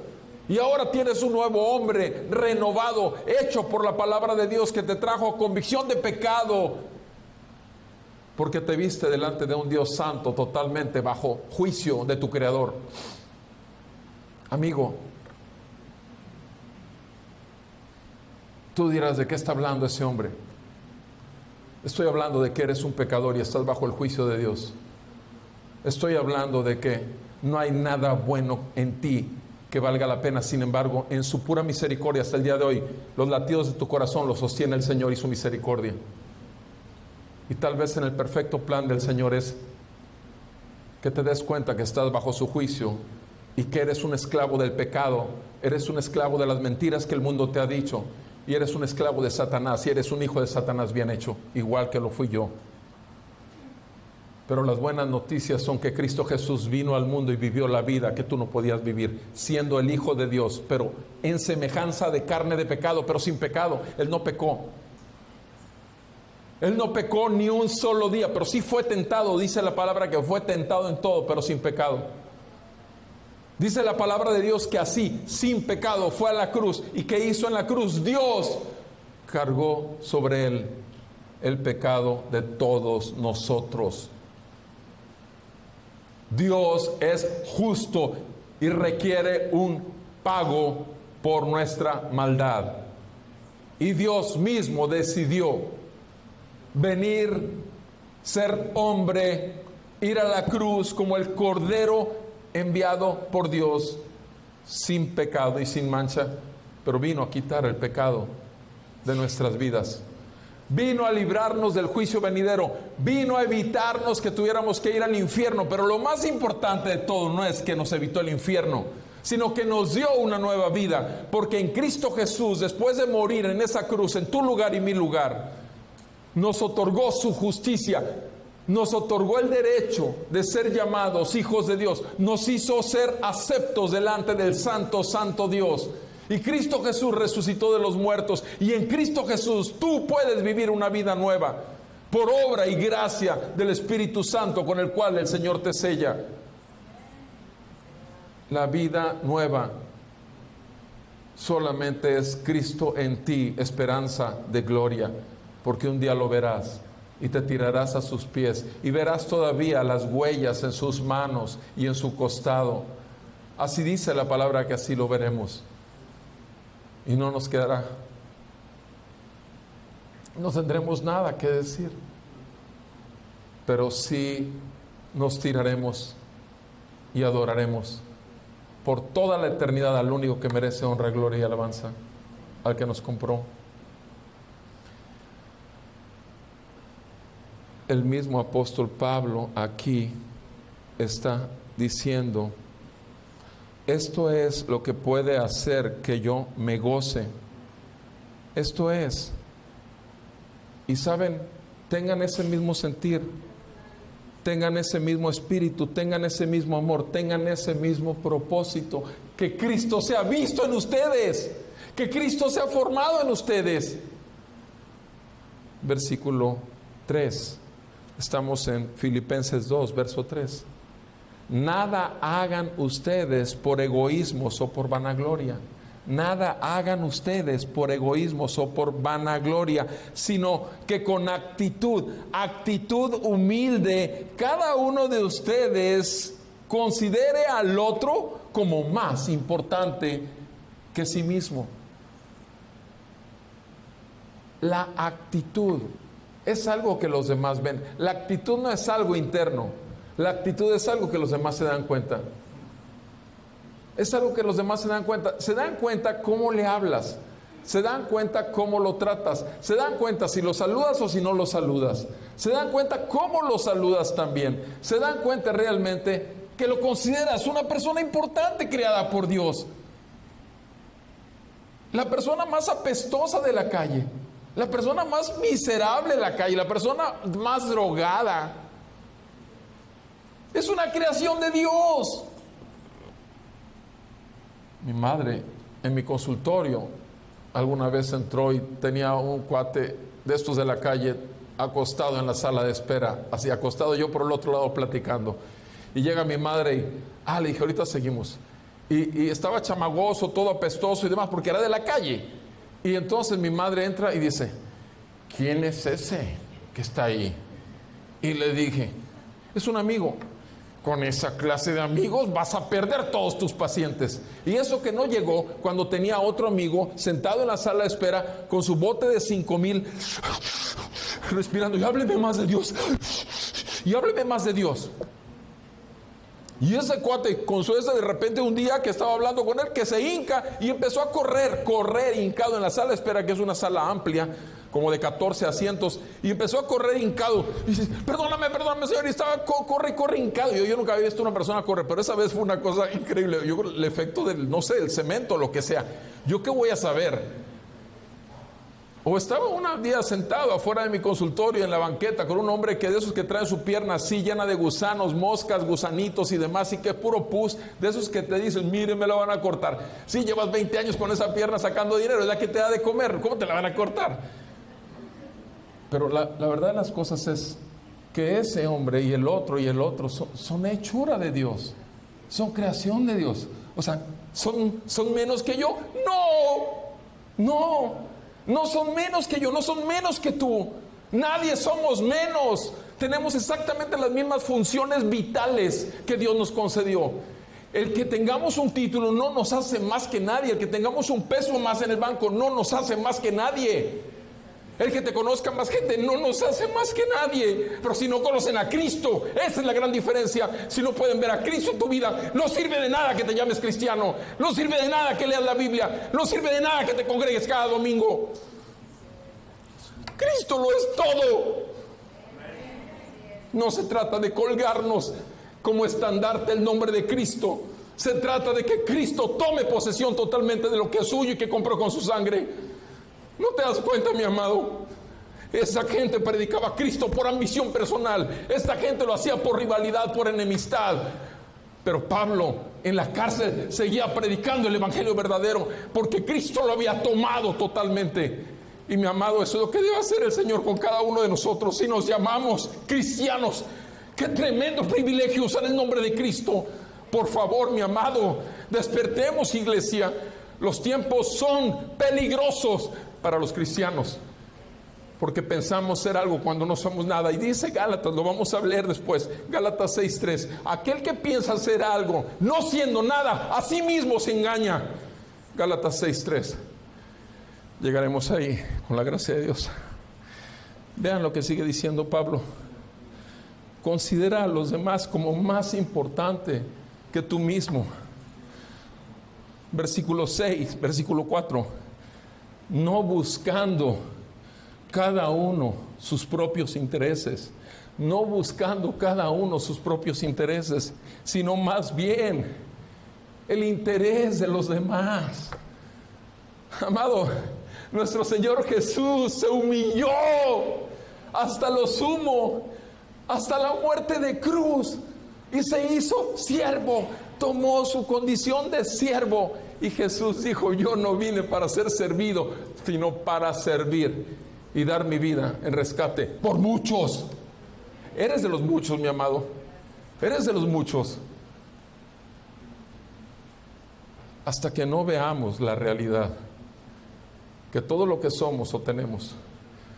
A: Y ahora tienes un nuevo hombre renovado, hecho por la palabra de Dios, que te trajo convicción de pecado, porque te viste delante de un Dios santo, totalmente bajo juicio de tu Creador. Amigo, tú dirás, ¿de qué está hablando ese hombre? Estoy hablando de que eres un pecador y estás bajo el juicio de Dios. Estoy hablando de que no hay nada bueno en ti que valga la pena. Sin embargo, en su pura misericordia hasta el día de hoy, los latidos de tu corazón los sostiene el Señor y su misericordia. Y tal vez en el perfecto plan del Señor es que te des cuenta que estás bajo su juicio y que eres un esclavo del pecado, eres un esclavo de las mentiras que el mundo te ha dicho, y eres un esclavo de Satanás, y eres un hijo de Satanás bien hecho, igual que lo fui yo. Pero las buenas noticias son que Cristo Jesús vino al mundo y vivió la vida que tú no podías vivir, siendo el Hijo de Dios, pero en semejanza de carne de pecado, pero sin pecado. Él no pecó. Él no pecó ni un solo día, pero sí fue tentado. Dice la palabra que fue tentado en todo, pero sin pecado. Dice la palabra de Dios que así, sin pecado, fue a la cruz. ¿Y qué hizo en la cruz? Dios cargó sobre él el pecado de todos nosotros. Dios es justo y requiere un pago por nuestra maldad. Y Dios mismo decidió venir, ser hombre, ir a la cruz como el cordero enviado por Dios, sin pecado y sin mancha, pero vino a quitar el pecado de nuestras vidas. Vino a librarnos del juicio venidero, vino a evitarnos que tuviéramos que ir al infierno, pero lo más importante de todo no es que nos evitó el infierno, sino que nos dio una nueva vida, porque en Cristo Jesús, después de morir en esa cruz, en tu lugar y mi lugar, nos otorgó su justicia, nos otorgó el derecho de ser llamados hijos de Dios, nos hizo ser aceptos delante del santo, santo Dios. Y Cristo Jesús resucitó de los muertos, y en Cristo Jesús tú puedes vivir una vida nueva, por obra y gracia del Espíritu Santo con el cual el Señor te sella. La vida nueva solamente es Cristo en ti, esperanza de gloria, porque un día lo verás y te tirarás a sus pies y verás todavía las huellas en sus manos y en su costado. Así dice la palabra que así lo veremos. Y no nos quedará, no tendremos nada que decir, pero sí nos tiraremos y adoraremos por toda la eternidad al único que merece honra, gloria y alabanza, al que nos compró. El mismo apóstol Pablo aquí está diciendo: esto es lo que puede hacer que yo me goce. Esto es. Y saben, tengan ese mismo sentir, tengan ese mismo espíritu, tengan ese mismo amor, tengan ese mismo propósito. Que Cristo sea visto en ustedes, que Cristo sea formado en ustedes. Versículo 3. Estamos en Filipenses 2, verso 3. Nada hagan ustedes por egoísmos o por vanagloria. Nada hagan ustedes por egoísmos o por vanagloria, sino que con actitud humilde, cada uno de ustedes considere al otro como más importante que sí mismo. La actitud es algo que los demás ven. La actitud no es algo interno. La actitud es algo que los demás se dan cuenta. Es algo que los demás se dan cuenta. Se dan cuenta cómo le hablas. Se dan cuenta cómo lo tratas. Se dan cuenta si lo saludas o si no lo saludas. Se dan cuenta cómo lo saludas también. Se dan cuenta realmente que lo consideras una persona importante creada por Dios. La persona más apestosa de la calle. La persona más miserable de la calle. La persona más drogada. Es una creación de Dios. Mi madre en mi consultorio alguna vez entró y tenía un cuate de estos de la calle acostado en la sala de espera, así acostado, yo por el otro lado platicando. Y llega mi madre y, le dije, ahorita seguimos. Y estaba chamagoso, todo apestoso y demás, porque era de la calle. Y entonces mi madre entra y dice, ¿quién es ese que está ahí? Y le dije, es un amigo. Con esa clase de amigos vas a perder todos tus pacientes. Y eso que no llegó cuando tenía otro amigo sentado en la sala de espera con su bote de 5,000, respirando, y hábleme más de Dios, y hábleme más de Dios. Y ese cuate con su de repente un día que estaba hablando con él, que se hinca y empezó a correr hincado en la sala de espera, que es una sala amplia, como de 14 asientos, y empezó a correr hincado. Y dice, perdóname señor, y estaba corre hincado. Yo nunca había visto una persona correr, pero esa vez fue una cosa increíble. Yo creo el efecto del, no sé, el cemento, lo que sea. ¿Yo qué voy a saber? O estaba un día sentado afuera de mi consultorio en la banqueta con un hombre que de esos que traen su pierna así llena de gusanos, moscas, gusanitos y demás, y que es puro pus, de esos que te dicen, mire, me la van a cortar. Sí, llevas 20 años con esa pierna sacando dinero, es la que te da de comer, ¿cómo te la van a cortar? Pero la verdad de las cosas es que ese hombre y el otro son hechura de Dios, son creación de Dios. O sea, ¿son menos que yo? No son menos que yo, no son menos que tú. Nadie somos menos. Tenemos exactamente las mismas funciones vitales que Dios nos concedió. El que tengamos un título no nos hace más que nadie. El que tengamos un peso más en el banco no nos hace más que nadie. El que te conozca más gente no nos hace más que nadie. Pero si no conocen a Cristo, esa es la gran diferencia. Si no pueden ver a Cristo en tu vida, no sirve de nada que te llames cristiano. No sirve de nada que leas la Biblia. No sirve de nada que te congregues cada domingo. Cristo lo es todo. No se trata de colgarnos como estandarte el nombre de Cristo. Se trata de que Cristo tome posesión totalmente de lo que es suyo y que compró con su sangre. ¿No te das cuenta, mi amado? Esa gente predicaba a Cristo por ambición personal. Esta gente lo hacía por rivalidad, por enemistad. Pero Pablo en la cárcel seguía predicando el evangelio verdadero porque Cristo lo había tomado totalmente. Y mi amado, eso es lo que debe hacer el Señor con cada uno de nosotros si nos llamamos cristianos. Qué tremendo privilegio usar el nombre de Cristo. Por favor, mi amado, despertemos, iglesia. Los tiempos son peligrosos para los cristianos porque pensamos ser algo cuando no somos nada. Y dice Gálatas, lo vamos a leer después, Gálatas 6:3: aquel que piensa ser algo no siendo nada, a sí mismo se engaña. Gálatas 6:3. Llegaremos ahí con la gracia de Dios. Vean lo que sigue diciendo Pablo: considera a los demás como más importante que tú mismo. Versículo 6, versículo 4: no buscando cada uno sus propios intereses, no buscando cada uno sus propios intereses, sino más bien el interés de los demás. Amado, nuestro Señor Jesús se humilló hasta lo sumo, hasta la muerte de cruz, y se hizo siervo, tomó su condición de siervo. Y Jesús dijo: yo no vine para ser servido, sino para servir y dar mi vida en rescate por muchos. Eres de los muchos, mi amado, eres de los muchos. Hasta que no veamos la realidad, que todo lo que somos o tenemos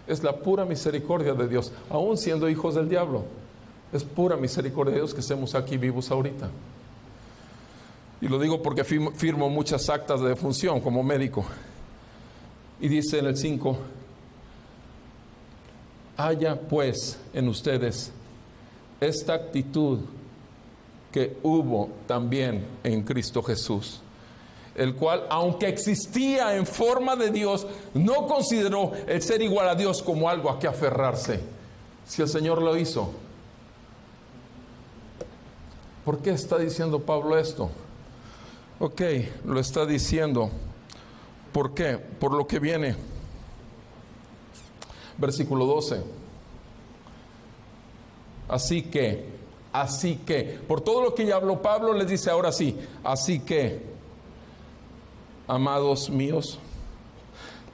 A: es la pura misericordia de Dios, aún siendo hijos del diablo, es pura misericordia de Dios que estemos aquí vivos ahorita. Y lo digo porque firmo muchas actas de defunción como médico. Y dice en el 5: haya pues en ustedes esta actitud que hubo también en Cristo Jesús, el cual, aunque existía en forma de Dios, no consideró el ser igual a Dios como algo a que aferrarse. Si el Señor lo hizo, ¿por qué está diciendo Pablo esto? Ok, lo está diciendo. ¿Por qué? Por lo que viene. Versículo 12. Así que, por todo lo que ya habló Pablo, les dice ahora sí: así que, amados míos,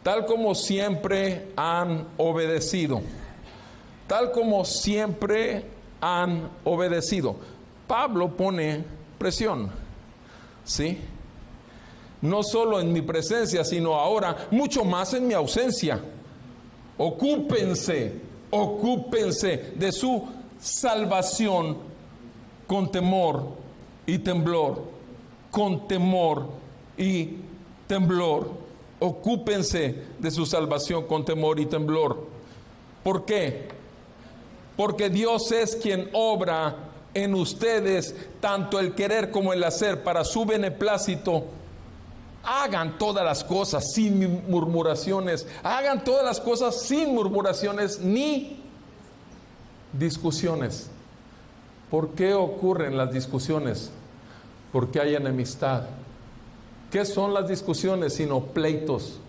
A: tal como siempre han obedecido, Pablo pone presión, ¿sí? No solo en mi presencia, sino ahora, mucho más en mi ausencia. Ocúpense de su salvación con temor y temblor. Ocúpense de su salvación con temor y temblor. ¿Por qué? Porque Dios es quien obra en ustedes tanto el querer como el hacer para su beneplácito. Hagan todas las cosas sin murmuraciones. Hagan todas las cosas sin murmuraciones ni discusiones. ¿Por qué ocurren las discusiones? Porque hay enemistad. ¿Qué son las discusiones sino pleitos?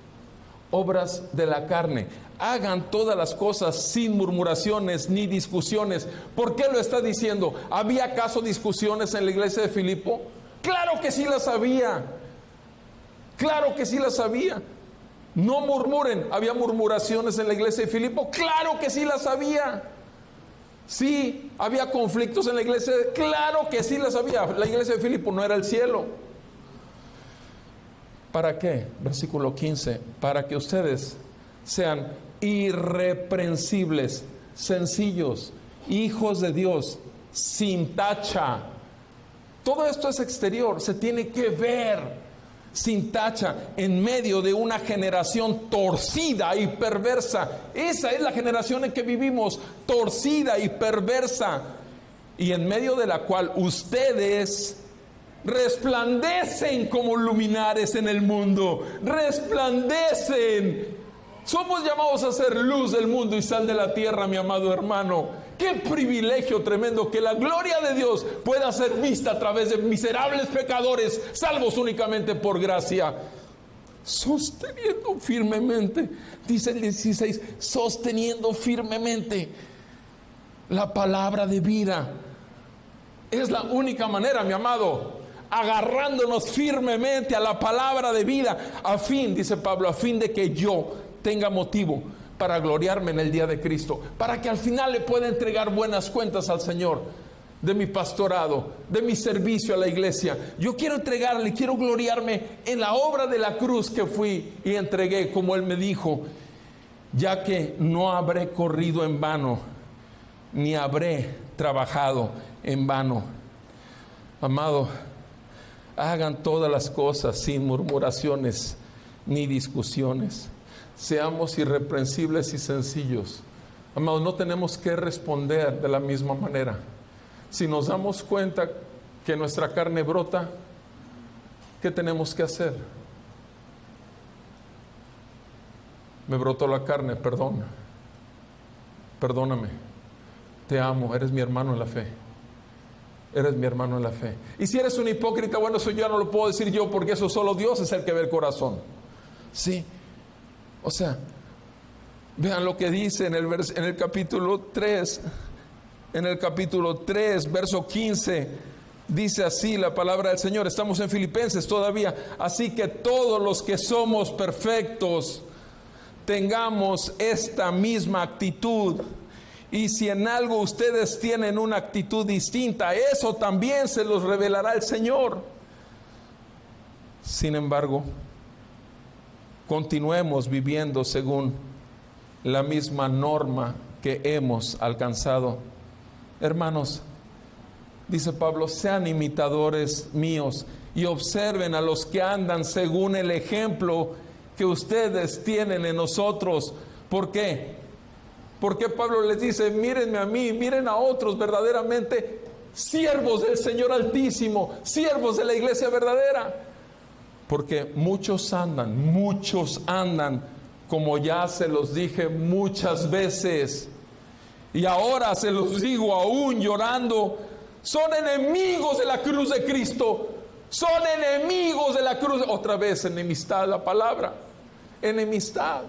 A: Obras de la carne. Hagan todas las cosas sin murmuraciones ni discusiones. ¿Por qué lo está diciendo? ¿Había acaso discusiones en la iglesia de Filipo? Claro que sí las había. Claro que sí las había. No murmuren. ¿Había murmuraciones en la iglesia de Filipo? Claro que sí las había. Sí, había conflictos en la iglesia. Claro que sí las había. La iglesia de Filipo no era el cielo. ¿Para qué? Versículo 15. Para que ustedes sean irreprensibles, sencillos, hijos de Dios, sin tacha. Todo esto es exterior, se tiene que ver sin tacha en medio de una generación torcida y perversa. Esa es la generación en que vivimos, torcida y perversa, y en medio de la cual ustedes resplandecen como luminares en el mundo. Resplandecen. Somos llamados a ser luz del mundo y sal de la tierra, mi amado hermano. Qué privilegio tremendo que la gloria de Dios pueda ser vista a través de miserables pecadores, salvos únicamente por gracia. Sosteniendo firmemente, dice el 16, sosteniendo firmemente la palabra de vida. Es la única manera, mi amado, agarrándonos firmemente a la palabra de vida, a fin, dice Pablo, a fin de que yo tenga motivo para gloriarme en el día de Cristo, para que al final le pueda entregar buenas cuentas al Señor de mi pastorado, de mi servicio a la iglesia. Yo quiero entregarle, quiero gloriarme en la obra de la cruz que fui y entregué, como Él me dijo, ya que no habré corrido en vano, ni habré trabajado en vano. Amado, hagan todas las cosas sin murmuraciones ni discusiones. Seamos irreprensibles y sencillos. Amados, no tenemos que responder de la misma manera. Si nos damos cuenta que nuestra carne brota, ¿qué tenemos que hacer? Me brotó la carne, perdóname, te amo, eres mi hermano en la fe. Eres mi hermano en la fe. Y si eres un hipócrita, bueno, eso ya no lo puedo decir yo, porque eso solo Dios es el que ve el corazón. Sí. O sea, vean lo que dice en el capítulo 3, verso 15, dice así la palabra del Señor. Estamos en Filipenses todavía. Así que todos los que somos perfectos tengamos esta misma actitud. Y si en algo ustedes tienen una actitud distinta, eso también se los revelará el Señor. Sin embargo, continuemos viviendo según la misma norma que hemos alcanzado. Hermanos, dice Pablo, sean imitadores míos y observen a los que andan según el ejemplo que ustedes tienen en nosotros. ¿Por qué? Porque Pablo les dice, mírenme a mí, miren a otros verdaderamente siervos del Señor Altísimo, siervos de la iglesia verdadera. Porque muchos andan, como ya se los dije muchas veces, y ahora se los digo aún llorando, son enemigos de la cruz de Cristo, son enemigos de la cruz. Otra vez, enemistad, la palabra, enemistad.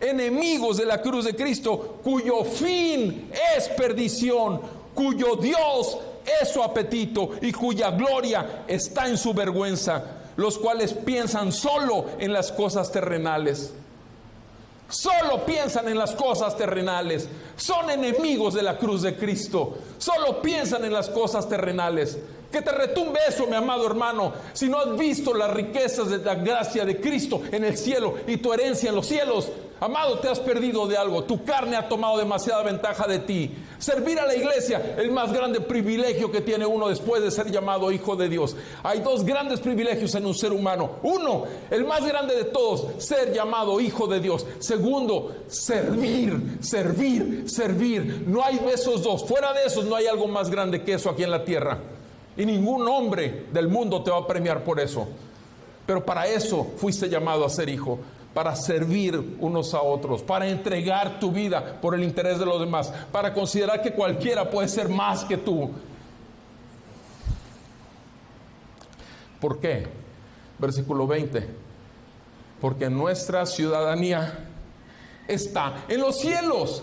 A: Enemigos de la cruz de Cristo, cuyo fin es perdición, cuyo Dios es su apetito y cuya gloria está en su vergüenza, los cuales piensan solo en las cosas terrenales. Solo piensan en las cosas terrenales. Son enemigos de la cruz de Cristo. Solo piensan en las cosas terrenales. Que te retumbe eso, mi amado hermano, si no has visto las riquezas de la gracia de Cristo en el cielo y tu herencia en los cielos. Amado, te has perdido de algo. Tu carne ha tomado demasiada ventaja de ti. Servir a la iglesia, el más grande privilegio que tiene uno después de ser llamado hijo de Dios. Hay dos grandes privilegios en un ser humano. Uno, el más grande de todos, ser llamado hijo de Dios. Segundo, servir. No hay de esos dos. Fuera de esos no hay algo más grande que eso aquí en la tierra. Y ningún hombre del mundo te va a premiar por eso. Pero para eso fuiste llamado a ser hijo. Para servir unos a otros, para entregar tu vida por el interés de los demás, para considerar que cualquiera puede ser más que tú. ¿Por qué? Versículo 20. Porque nuestra ciudadanía está en los cielos.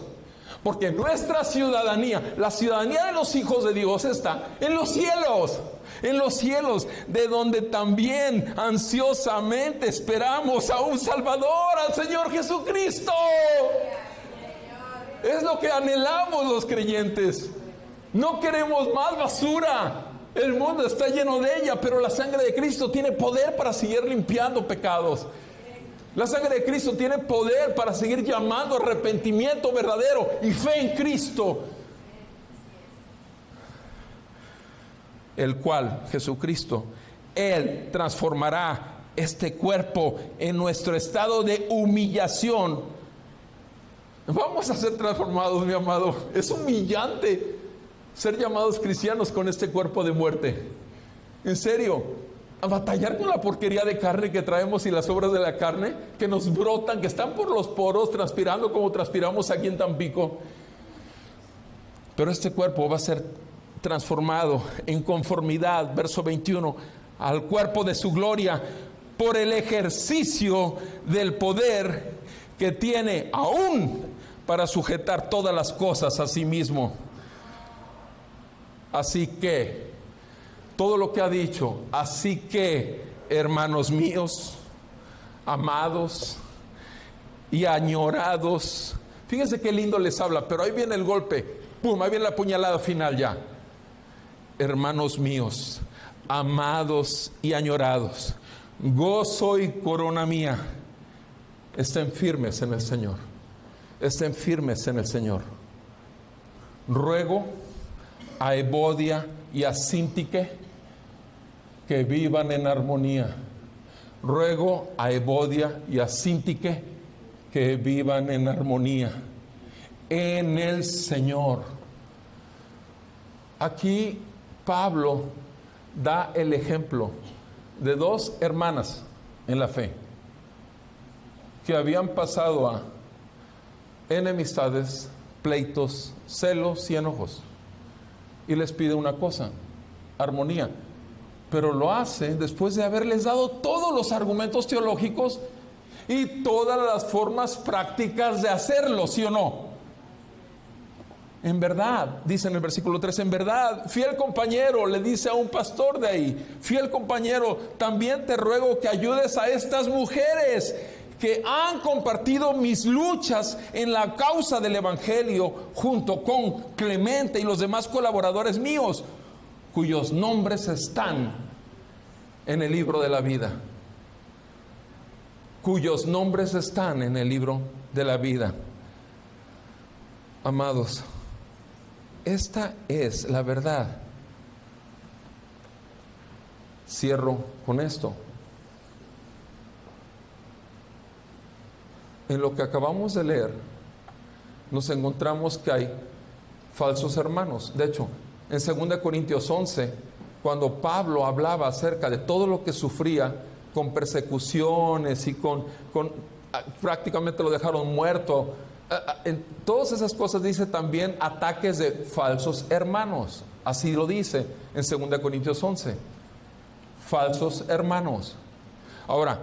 A: Porque nuestra ciudadanía, la ciudadanía de los hijos de Dios, está en los cielos. en los cielos, de donde también ansiosamente esperamos a un Salvador, al Señor Jesucristo. Es lo que anhelamos los creyentes. No queremos más basura. El mundo está lleno de ella, pero la sangre de Cristo tiene poder para seguir limpiando pecados. La sangre de Cristo tiene poder para seguir llamando a arrepentimiento verdadero y fe en Cristo, el cual, Jesucristo, Él transformará este cuerpo en nuestro estado de humillación. Vamos a ser transformados, mi amado. Es humillante ser llamados cristianos con este cuerpo de muerte. En serio, a batallar con la porquería de carne que traemos y las obras de la carne que nos brotan, que están por los poros, transpirando como transpiramos aquí en Tampico. Pero este cuerpo va a ser transformado en conformidad, verso 21, al cuerpo de su gloria, por el ejercicio del poder que tiene aún para sujetar todas las cosas a sí mismo. Así que, todo lo que ha dicho, así que, hermanos míos, amados y añorados, fíjense qué lindo les habla, pero ahí viene el golpe, pum, ahí viene la puñalada final ya. Hermanos míos, amados y añorados, gozo y corona mía, estén firmes en el Señor, estén firmes en el Señor. Ruego a Evodia y a Síntique que vivan en armonía. Ruego a Evodia y a Síntique que vivan en armonía en el Señor. Aquí Pablo da el ejemplo de dos hermanas en la fe que habían pasado a enemistades, pleitos, celos y enojos. Y les pide una cosa, armonía. Pero lo hace después de haberles dado todos los argumentos teológicos y todas las formas prácticas de hacerlo, ¿sí o no? En verdad, dice en el versículo 3, en verdad, fiel compañero, le dice a un pastor de ahí, fiel compañero, también te ruego que ayudes a estas mujeres que han compartido mis luchas en la causa del Evangelio, junto con Clemente y los demás colaboradores míos, cuyos nombres están en el libro de la vida. Cuyos nombres están en el libro de la vida. Amados, esta es la verdad. Cierro con esto. En lo que acabamos de leer, nos encontramos que hay falsos hermanos. De hecho, en 2 Corintios 11, cuando Pablo hablaba acerca de todo lo que sufría con persecuciones y con prácticamente lo dejaron muerto, en todas esas cosas dice también ataques de falsos hermanos. Así lo dice en 2 Corintios 11. Falsos hermanos. Ahora,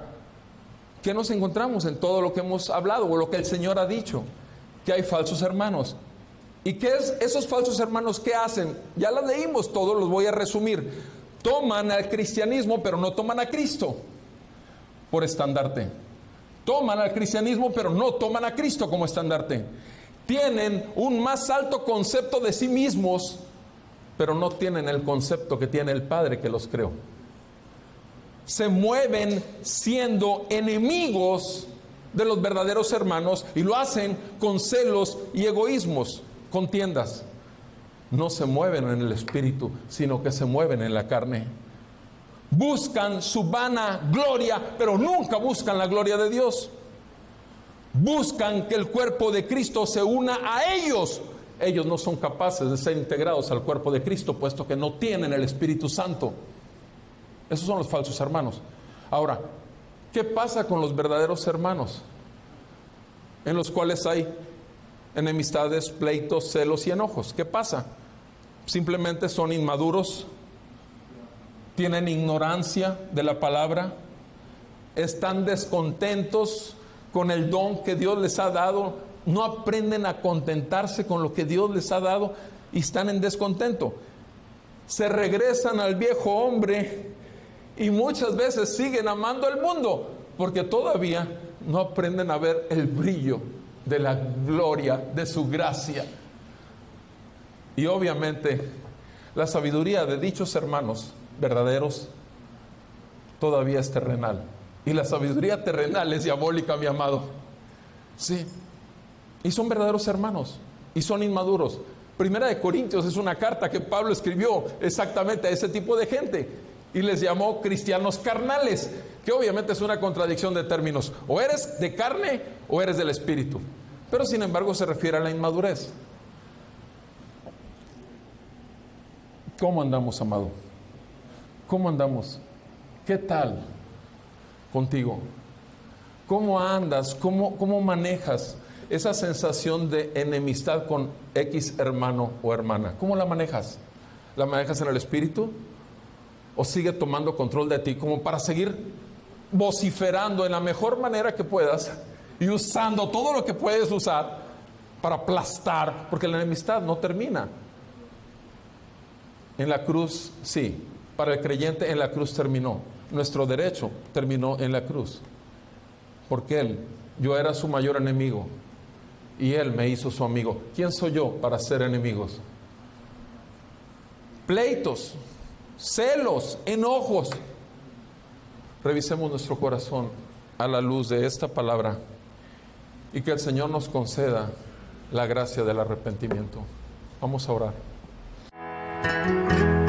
A: ¿qué nos encontramos en todo lo que hemos hablado o lo que el Señor ha dicho? Que hay falsos hermanos. ¿Y qué es esos falsos hermanos? ¿Qué hacen? Ya las leímos todos, los voy a resumir. Toman al cristianismo, pero no toman a Cristo por estandarte. Toman al cristianismo, pero no toman a Cristo como estandarte. Tienen un más alto concepto de sí mismos, pero no tienen el concepto que tiene el Padre que los creó. Se mueven siendo enemigos de los verdaderos hermanos y lo hacen con celos y egoísmos, contiendas. No se mueven en el espíritu, sino que se mueven en la carne. Buscan su vana gloria, pero nunca buscan la gloria de Dios. Buscan que el cuerpo de Cristo se una a ellos. Ellos no son capaces de ser integrados al cuerpo de Cristo, puesto que no tienen el Espíritu Santo. Esos son los falsos hermanos. Ahora, ¿qué pasa con los verdaderos hermanos? En los cuales hay enemistades, pleitos, celos y enojos. ¿Qué pasa? Simplemente son inmaduros, tienen ignorancia de la palabra, están descontentos con el don que Dios les ha dado, no aprenden a contentarse con lo que Dios les ha dado y están en descontento. se regresan al viejo hombre y muchas veces siguen amando al mundo porque todavía no aprenden a ver el brillo de la gloria de su gracia. Y obviamente la sabiduría de dichos hermanos verdaderos todavía es terrenal. Y la sabiduría terrenal es diabólica, mi amado. Sí. Y son verdaderos hermanos. Y son inmaduros. Primera de Corintios es una carta que Pablo escribió exactamente a ese tipo de gente. Y les llamó cristianos carnales. Que obviamente es una contradicción de términos. O eres de carne o eres del espíritu. Pero sin embargo se refiere a la inmadurez. ¿Cómo andamos, amado? ¿Cómo andamos? ¿Qué tal contigo? ¿Cómo andas? ¿Cómo manejas esa sensación de enemistad con X hermano o hermana? ¿Cómo la manejas? ¿La manejas en el espíritu? ¿O sigue tomando control de ti como para seguir vociferando en la mejor manera que puedas y usando todo lo que puedes usar para aplastar? Porque la enemistad no termina. En la cruz, sí. Para el creyente en la cruz terminó. Nuestro derecho terminó en la cruz. Porque yo era su mayor enemigo y Él me hizo su amigo. ¿Quién soy yo para ser enemigos? Pleitos, celos, enojos. Revisemos nuestro corazón a la luz de esta palabra y que el Señor nos conceda la gracia del arrepentimiento. Vamos a orar.